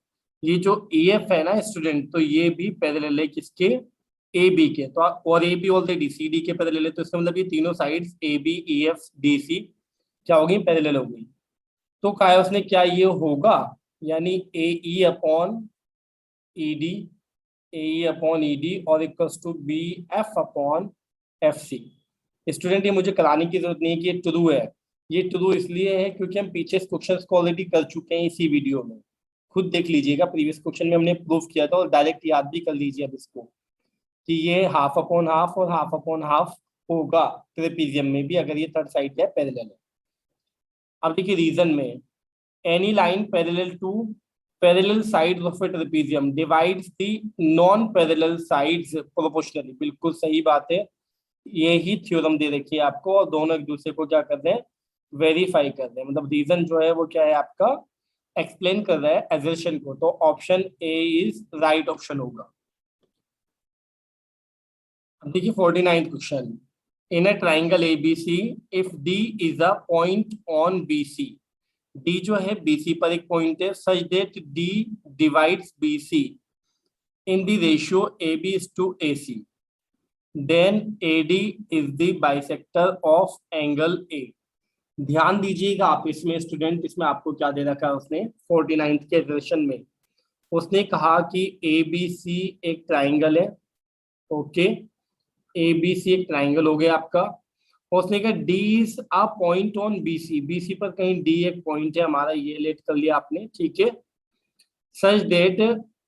ये जो ई एफ है ना स्टूडेंट, तो ये भी पैरेलल है किसके, ए बी के, तो और A B already C D के पैरेलल है, तो इसका मतलब ये तीनों sides A B E F D C क्या होगी, पैरेलल होगी। तो कहा है उसने क्या ये होगा, यानी A E upon E D, A E upon E D और equals to B F upon F C. Student ये मुझे कराने की जरूरत नहीं है कि ये ट्रू है, ये ट्रू इसलिए है क्योंकि हम पीछे क्वेश्चंस को ऑलरेडी कर चुके हैं इसी वीडियो में। खुद देख लीजिएगा, प्रीवियस क्वेश्चन में हमने प्रूव किया था और डायरेक्ट याद भी कर लीजिए अब इसको कि ये हाफ अपॉन हाफ और हाफ अपॉन हाफ होगा ट्रेपीजियम में भी, अगर ये थर्ड साइड है पैरेलल है। अब देखिए रीजन में, any line parallel to parallel sides of a trapezium divides the non parallel sides proportionally, बिल्कुल सही बात है, ये ही थ्योरम दे रखी है आपको और दोनों एक दूसरे को क्या कर रहे हैं, वेरीफाई कर रहे हैं। मतलब रीजन जो है वो क्या है आपका, एक्सप्लेन कर रहा है असर्शन को, तो option A is right option होगा। अब देखिए 49th question, in a triangle ABC if D is a point on BC, D जो है बीसी पर एक पॉइंट है, such that D divides BC in the ratio A B is to A C, then AD is the bisector of angle A। ध्यान दीजिएगा आप इसमें स्टूडेंट, इसमें आपको क्या दे रखा है उसने 49th के क्वेश्चन में, उसने कहा कि ABC एक ट्राइंगल है, ओके, ABC एक ट्राइंगल हो गया आपका, उसने कहा D is a point on BC, BC पर कहीं D एक पॉइंट है हमारा, ये लेट कर लिया आपने, ठीक है, such that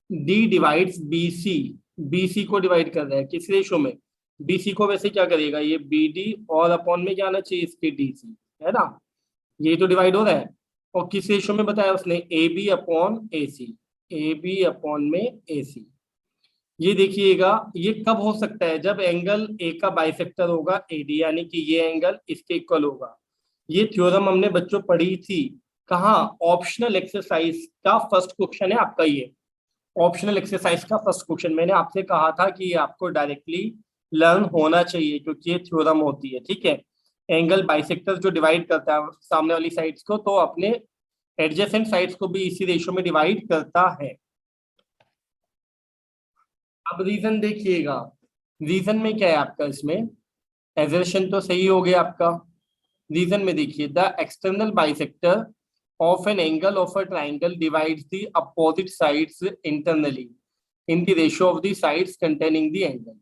D divides BC, BC को डिवाइड कर रहा है किस रेशो में, BC को वैसे क्या करेगा, ये BD और अपॉन में क्या आना चाहिए इसके DC, है ना, ये तो डिवाइड हो रहा है, और किस रेशो में बताया उसने, AB upon AC, AB upon में AC। ये देखिएगा ये कब हो सकता है, जब एंगल A का बाइसेक्टर होगा AD, यानी कि ये एंगल इसके इक्वल होगा। ये थ्योरम हमने बच्चों पढ़ी थी कहाँ, ऑप्शनल एक्सरसाइज का फर्स्ट क्वेश्चन है आपका, ये ऑप्शनल एक्सरसाइज का फर्स्ट क्वेश्चन, मैंने आपसे कहा था कि ये आपको डायरेक्टली लर्न होना चाहिए क्योंकि ये थ्योरम होती है, ठीक है, एंगल बाइसेक्टर जो डिवाइड करता है सामने वाली साइड्स को, तो अपने एडजेसेंट साइड्स को भी इसी रेशियो में डिवाइड करता है। अब रीजन देखिएगा, रीजन में क्या है आपका, इसमें एजर्शन तो सही हो गया आपका, रीजन में देखिए, the external bisector of an angle of a triangle divides the opposite sides internally in the ratio of the sides containing the angle।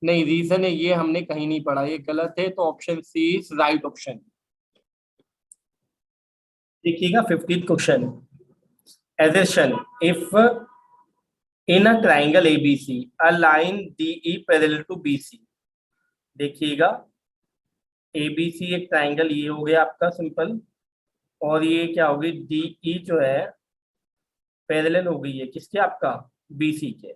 नहीं, रीजन है ये हमने कहीं नहीं पढ़ा, ये गलत है, तो option C is right option. देखिएगा 50th question, assertion if in a triangle ABC a line DE parallel to BC, देखिएगा ABC एक ट्राइंगल ये हो गया आपका सिंपल, और ये क्या होगी DE जो है पैरेलल हो गई है किसके, आपका BC के,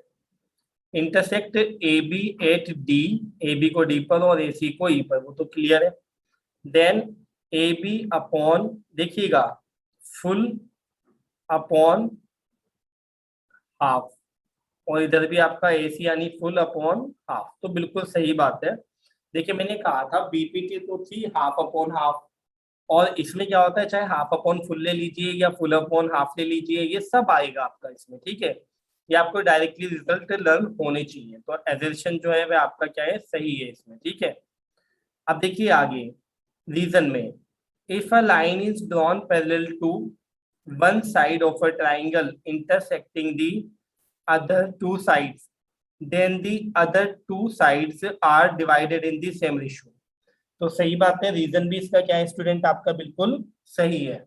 intersect AB at D, AB को D पर और AC को E पर, वो तो क्लियर है, देन AB अपॉन देखिएगा फुल अपॉन हाफ, और इधर भी आपका AC यानी फुल अपॉन हाफ, तो बिल्कुल सही बात है। देखिए मैंने कहा था BPT तो थी हाफ अपॉन हाफ, और इसमें क्या होता है चाहे हाफ अपॉन फुल ले लीजिए या फुल अपॉन हाफ ले लीजिए, ये सब आएगा आपका इसमें, ठीक है, ये आपको डायरेक्टली रिजल्ट लर्न होने चाहिए, तो एजर्शन जो है वह आपका क्या है, सही है इसमें, ठीक है। अब देखिए आगे रीजन में, if a line is drawn parallel to one side of a triangle intersecting the other two sides, then the other two sides are divided in the same ratio, तो सही बात है, रीजन भी इसका क्या है स्टूडेंट आपका बिल्कुल सही है,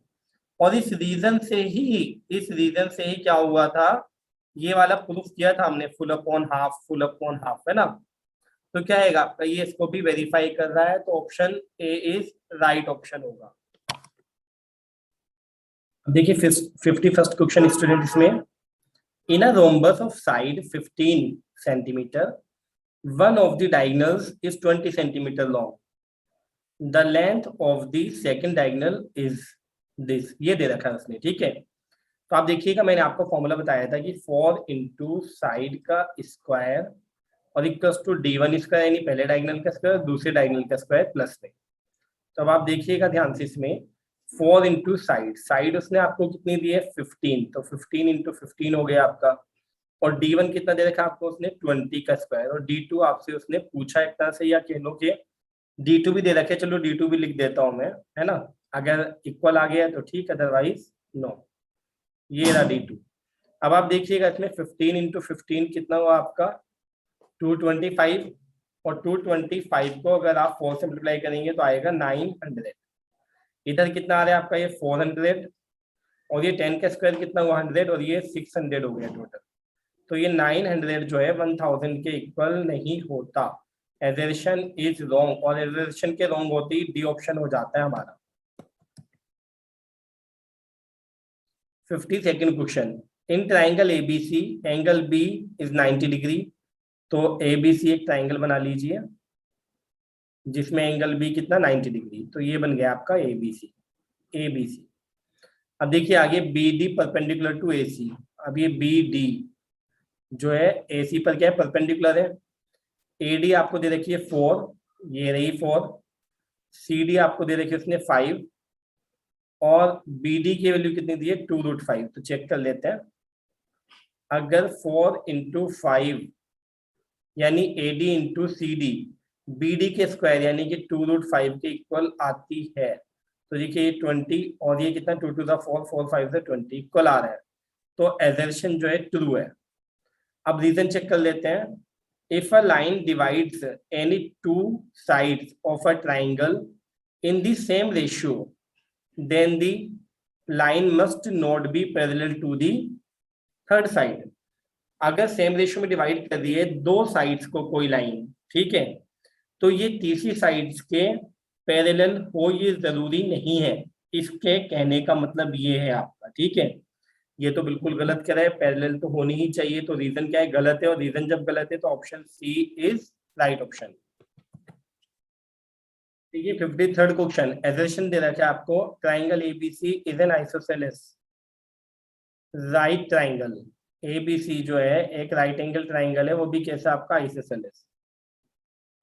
और इस रीजन से ही क्या हुआ था, ये वाला प्रूफ किया था हमने, फुल अपॉन हाफ है ना, तो क्या है आपका ये इसको भी वेरीफाई कर रहा है, तो option A is right option होगा। देखिए 51st क्वेश्चन स्टूडेंट, इसमें in a rhombus of side 15 centimetre one of the diagonals is 20 centimetre long, the length of the second diagonal is this, ये दे रखा है उसने, ठीक है, तो आप देखिएगा मैंने आपको फॉर्मूला बताया था कि 4 इंटू साइड का स्क्वायर और इक्वल्स टू D1 स्क्वायर, यानी पहले डायगोनल का स्क्वायर दूसरे डायगोनल का स्क्वायर प्लस में, तो अब आप देखिएगा ध्यान से, इसमें 4 इंटू साइड, साइड उसने आपको कितनी दी है 15, तो 15 इंटू 15 हो गया आपका, और D1 कितना दे रखा है आपको उसने 20 का स्क्वायर, और D2 आपसे उसने पूछा एक तरह से, या कह लो कि D2 भी दे रखे, चलो D2 भी लिख देता हूं मैं, है ना, अगर इक्वल आ गया तो ठीक, अदरवाइज नो। ये रहा D2। अब आप देखिएगा इसमें 15 इंटू 15 कितना हुआ आपका 225, और 225 को अगर आप 4 से मल्टीप्लाई करेंगे तो आएगा 900। इधर कितना आ रहा है आपका ये 400, और ये 10 का स्क्वायर कितना हुआ 100, और ये 600 हो गया टोटल। तो ये 900 जो है 1000 के इक्वल नहीं होता। एजर्शन इज रॉन्ग, और एजर्शन के रॉन्ग होते ही डी ऑप्शन हो जाता है हमारा। 52nd question, in triangle ABC angle B is 90 degree. तो एबीसी एक ट्राइंगल बना लीजिए जिसमें एंगल बी कितना 90 डिग्री, तो ये बन गया आपका एबीसी। एबीसी। अब देखिए आगे B D perpendicular to A सी। अब ये बी डी जो है ए सी पर क्या है, परपेंडिकुलर है। ए डी आपको दे रखी है 4, ये रही 4। सी डी आपको दे रखी है उसने 5, और बी डी की वैल्यू कितनी दी है 2√5। तो चेक कर लेते हैं, अगर 4 इंटू 5 यानी A D into C D B D के स्क्वायर यानी कि 2√5 के इक्वल आती है, तो देखिए ये 20, और ये कितना 2 टू द 4, 4 5 से 20 इक्वल आ रहा है। तो एजर्शन जो है ट्रू है। अब रीजन चेक कर लेते हैं। If a line divides any two sides of a triangle in the same ratio, then the line must not be parallel to the third side. अगर सेम रेशियो में divide कर दिए दो साइड्स को कोई लाइन, ठीक है, तो ये तीसरी साइड्स के पैरेलल हो ये जरूरी नहीं है। इसके कहने का मतलब ये है आपका, ठीक है। ये तो बिल्कुल गलत कह रहा है, पैरेलल तो होनी ही चाहिए। तो रीजन क्या है, गलत है, और रीजन जब गलत है तो option C is right option. ठीक है। 53rd क्वेश्चन, एजर्शन दे रखा है आपको triangle ABC is an isosceles. Right triangle ABC जो है एक राइट एंगल ट्राइंगल है, वो भी कैसा आपका आइसोसेलेस।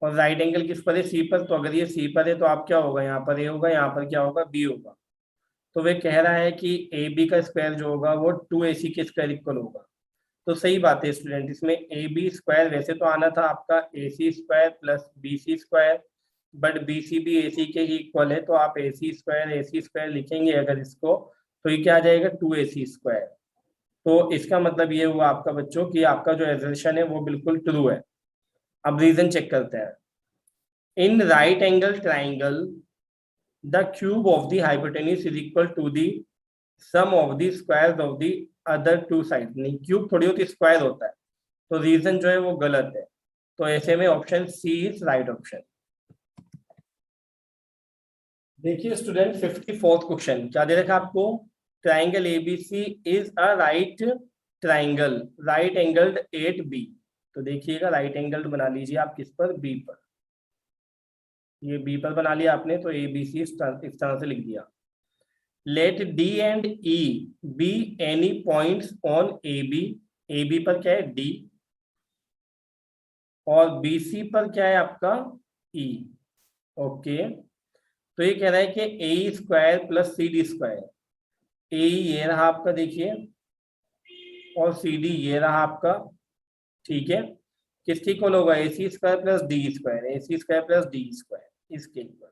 और राइट एंगल किस पर है, सी पर। तो अगर ये सी पर है तो आप क्या होगा, यहाँ पर ए होगा, यहाँ पर क्या होगा, बी होगा। तो वे कह रहा है कि ए बी का स्क्वायर जो होगा वो 2ac के स्क्वायर इक्वल होगा। तो सही बात है स्टूडेंट, इसमें ए बी स्क्वायर वैसे तो आना था आपका A C square plus B C square, but B C भी ए सी के ही इक्वल है, तो आप ए सी स्क्वायर लिखेंगे अगर इसको, तो ये क्या आ जाएगा 2ac स्क्वायर। तो इसका मतलब ये हुआ आपका बच्चों कि आपका जो एजर्शन है वो बिल्कुल ट्रू है। अब रीजन चेक करते हैं। In right angle triangle the cube of the hypotenuse is equal to the sum of the squares of the other two side. नहीं, क्यूब थोड़ी होती स्क्वायर होता है। तो रीजन जो है वो गलत है। तो ऐसे में option C is right option. देखिए स्टूडेंट 54th क्वेश्चन क्या दे रखा आपको, triangle ABC is a right triangle right angled at B. तो देखिएगा राइट एंगल्ड बना लीजिए आप किस पर, बी पर। ये बी पर बना लिया आपने, तो ए बी सी इस तरह से लिख दिया। Let D and E be any points on A B पर क्या है डी, और बी सी पर क्या है आपका ई। ओके, तो ये कह रहा है कि A square plus C D square. ए ये रहा आपका देखिए, और सी डी ये रहा आपका, ठीक है। किसके इक्वल होगा, ए C square plus D square, ए C square plus D square इसके इक्वल।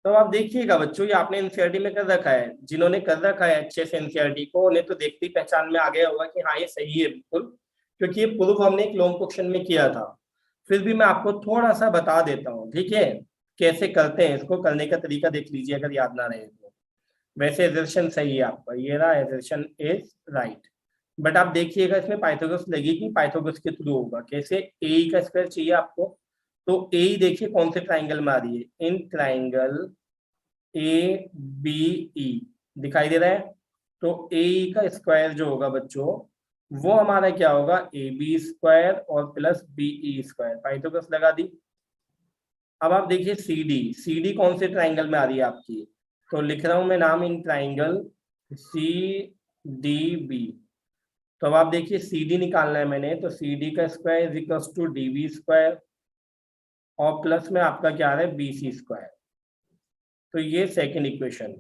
तो आप देखिएगा बच्चों, ये आपने एनसीईआरटी में कर रखा है, जिन्होंने कर रखा है अच्छे से एनसीईआरटी को, उन्हें तो देखती पहचान में आ गया होगा कि हाँ ये सही है बिल्कुल, क्योंकि ये प्रूफ हमने एक लॉन्ग क्वेश्चन में किया था। फिर भी मैं आपको थोड़ा सा बता देता हूँ, ठीक है, कैसे करते हैं इसको, करने का तरीका देख लीजिए अगर याद ना रहे तो। वैसे एजर्शन सही है आपका, ये रहा एजर्शन इज राइट। बट आप देखिएगा इसमें पाइथागोरस लगेगी, पाइथागोरस के थ्रू होगा। कैसे, ए का स्क्वायर चाहिए आपको, तो ए देखिए कौन से ट्राइंगल में आ रही है, इन ट्राइंगल ए बी ई दिखाई दे रहा है। तो ए का स्क्वायर जो होगा बच्चों वो हमारा क्या होगा, ए बी स्क्वायर और plus B E square, Pythagoras लगा दी। अब आप देखिए सी डी कौन से ट्राइंगल में आ रही है आपकी, तो लिख रहा हूं मैं नाम, in triangle C D B. तो अब आप देखिए सी डी निकालना है मैंने, तो सी डी का square is equal to D B square, और प्लस में आपका क्या आ रहा है बी सी स्क्वायर। तो ये सेकंड इक्वेशन।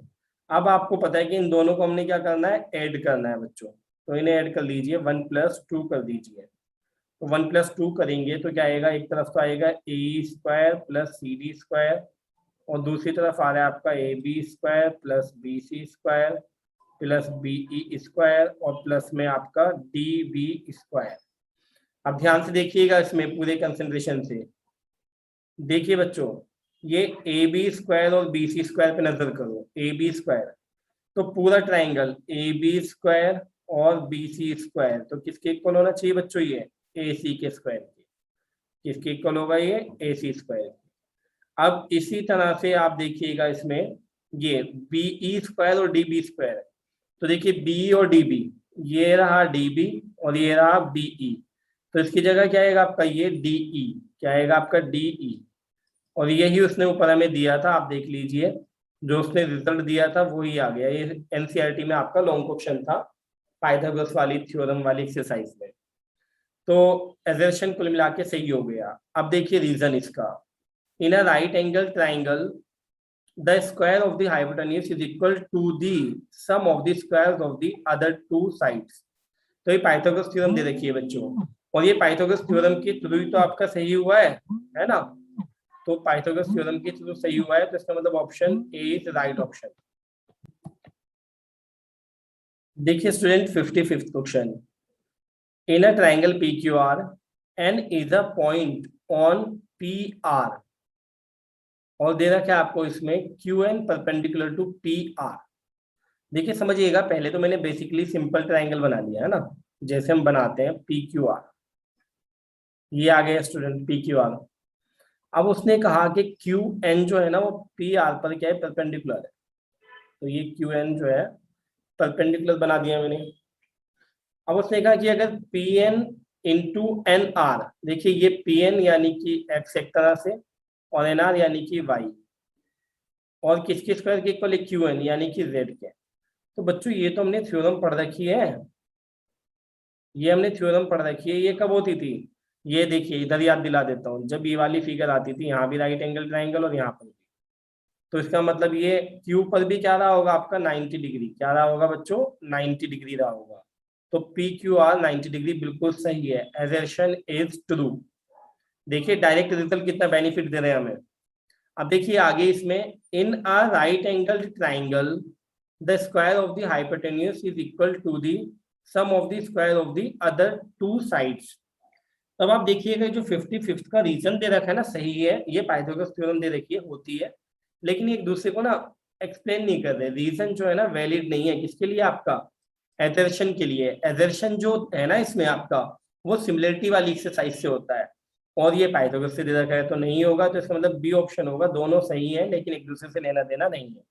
अब आपको पता है कि इन दोनों को हमने क्या करना है, ऐड करना है बच्चों। तो इन्हें ऐड कर लीजिए, 1+2 कर दीजिए। तो 1+2 करेंगे तो क्या आएगा, एक तरफ तो आएगा a² + cd² और दूसरी तरफ आ रहा है आपका ab² + bc² + be² और प्लस में आपका db²। अब ध्यान से देखिएगा इसमें पूरे कंसंट्रेशन से। देखिए बच्चों, ये ab² और bc² पे नजर करो। ab², तो पूरा ट्राइंगल ab² और bc² तो किसके इक्वल होना चाहिए बच्चों, ये ac के स्क्वायर के। किसके इक्वल होगा, ये ac²। अब इसी तरह से आप देखिएगा इसमें ये be² और db², तो देखिए बी और db, ये रहा db और ये रहा be, तो इसकी जगह क्या आएगा आपका, ये de, क्या आएगा आपका de, और यही उसने ऊपर हमें दिया था। आप देख लीजिए, जो उसने रिजल्ट दिया था वही आ गया। ये एनसीईआरटी में आपका लॉन्ग क्वेश्चन था, पाइथागोरस वाली थ्योरम वाली एक्सरसाइज में। तो एजर्शन कुल मिला के सही हो गया। अब देखिए रीजन इसका, in a right angle triangle the square of the hypotenuse is equal to the sum of the squares of the other two sides. तो ये पाइथागोरस थ्योरम दे रखी है बच्चों, और ये पाइथागोरस थ्योरम के थ्रू ही तो आपका सही हुआ है ना। तो पाइथागोरस थ्योरम के थ्रू सही हुआ है, तो इसका मतलब option A is right option. देखिए student, 55th question, in a triangle PQR N is a point on PR, और दे रखा है आपको इसमें QN परपेंडिकुलर टू PR। देखिए समझिएगा, पहले तो मैंने बेसिकली सिंपल ट्राइंगल बना लिया है ना, जैसे हम बनाते हैं PQR। ये आ गया स्टूडेंट PQR। अब उसने कहा कि QN जो है ना वो PR पर क्या है, परपेंडिकुलर है। तो ये QN जो है परपेंडिकुलर बना दिया मैंने। अब उसने कहा कि अगर PN इंटू NR, देखिए ये PN यानी कि X एक तरह से और NR यानी कि Y, और किसके स्क्वायर के इक्वल QN यानी कि Z के। तो बच्चों ये तो हमने थ्योरम पढ़ रखी है, ये हमने थ्योरम पढ़ रखी है। ये कब होती थी, ये देखिए इधर याद दिला देता हूँ, जब ये वाली फिगर आती थी, यहाँ भी राइट एंगल ट्राइंगल और यहाँ पर भी। तो इसका मतलब ये Q पर भी क्या रहा होगा आपका 90 डिग्री, क्या रहा होगा बच्चों, 90 डिग्री रहा होगा। तो PQR 90 डिग्री बिल्कुल सही है, एजर्शन इज ट्रू। देखिए डायरेक्ट रिजल्ट कितना बेनिफिट दे रहे हैं हमें। अब देखिए आगे इसमें, in a right angle triangle the square of the hypotenuse is equal to the sum of the square of the other two sides. तब आप देखिएगा जो 55th का रीजन दे रखा है ना, सही है, ये पाइथागोरस थ्योरम दे रखी है, होती है, लेकिन एक दूसरे को ना एक्सप्लेन नहीं कर रहे। रीजन जो है ना वैलिड नहीं है, किसके लिए, आपका एजर्शन के लिए। एजर्शन जो है ना इसमें आपका, वो सिमिलरिटी वाली एक्सरसाइज से होता है, और ये पाइथागोरस से दे रखा है तो नहीं होगा। तो इसका मतलब बी ऑप्शन होगा। दोनों सही है लेकिन एक दूसरे से लेना देना नहीं है।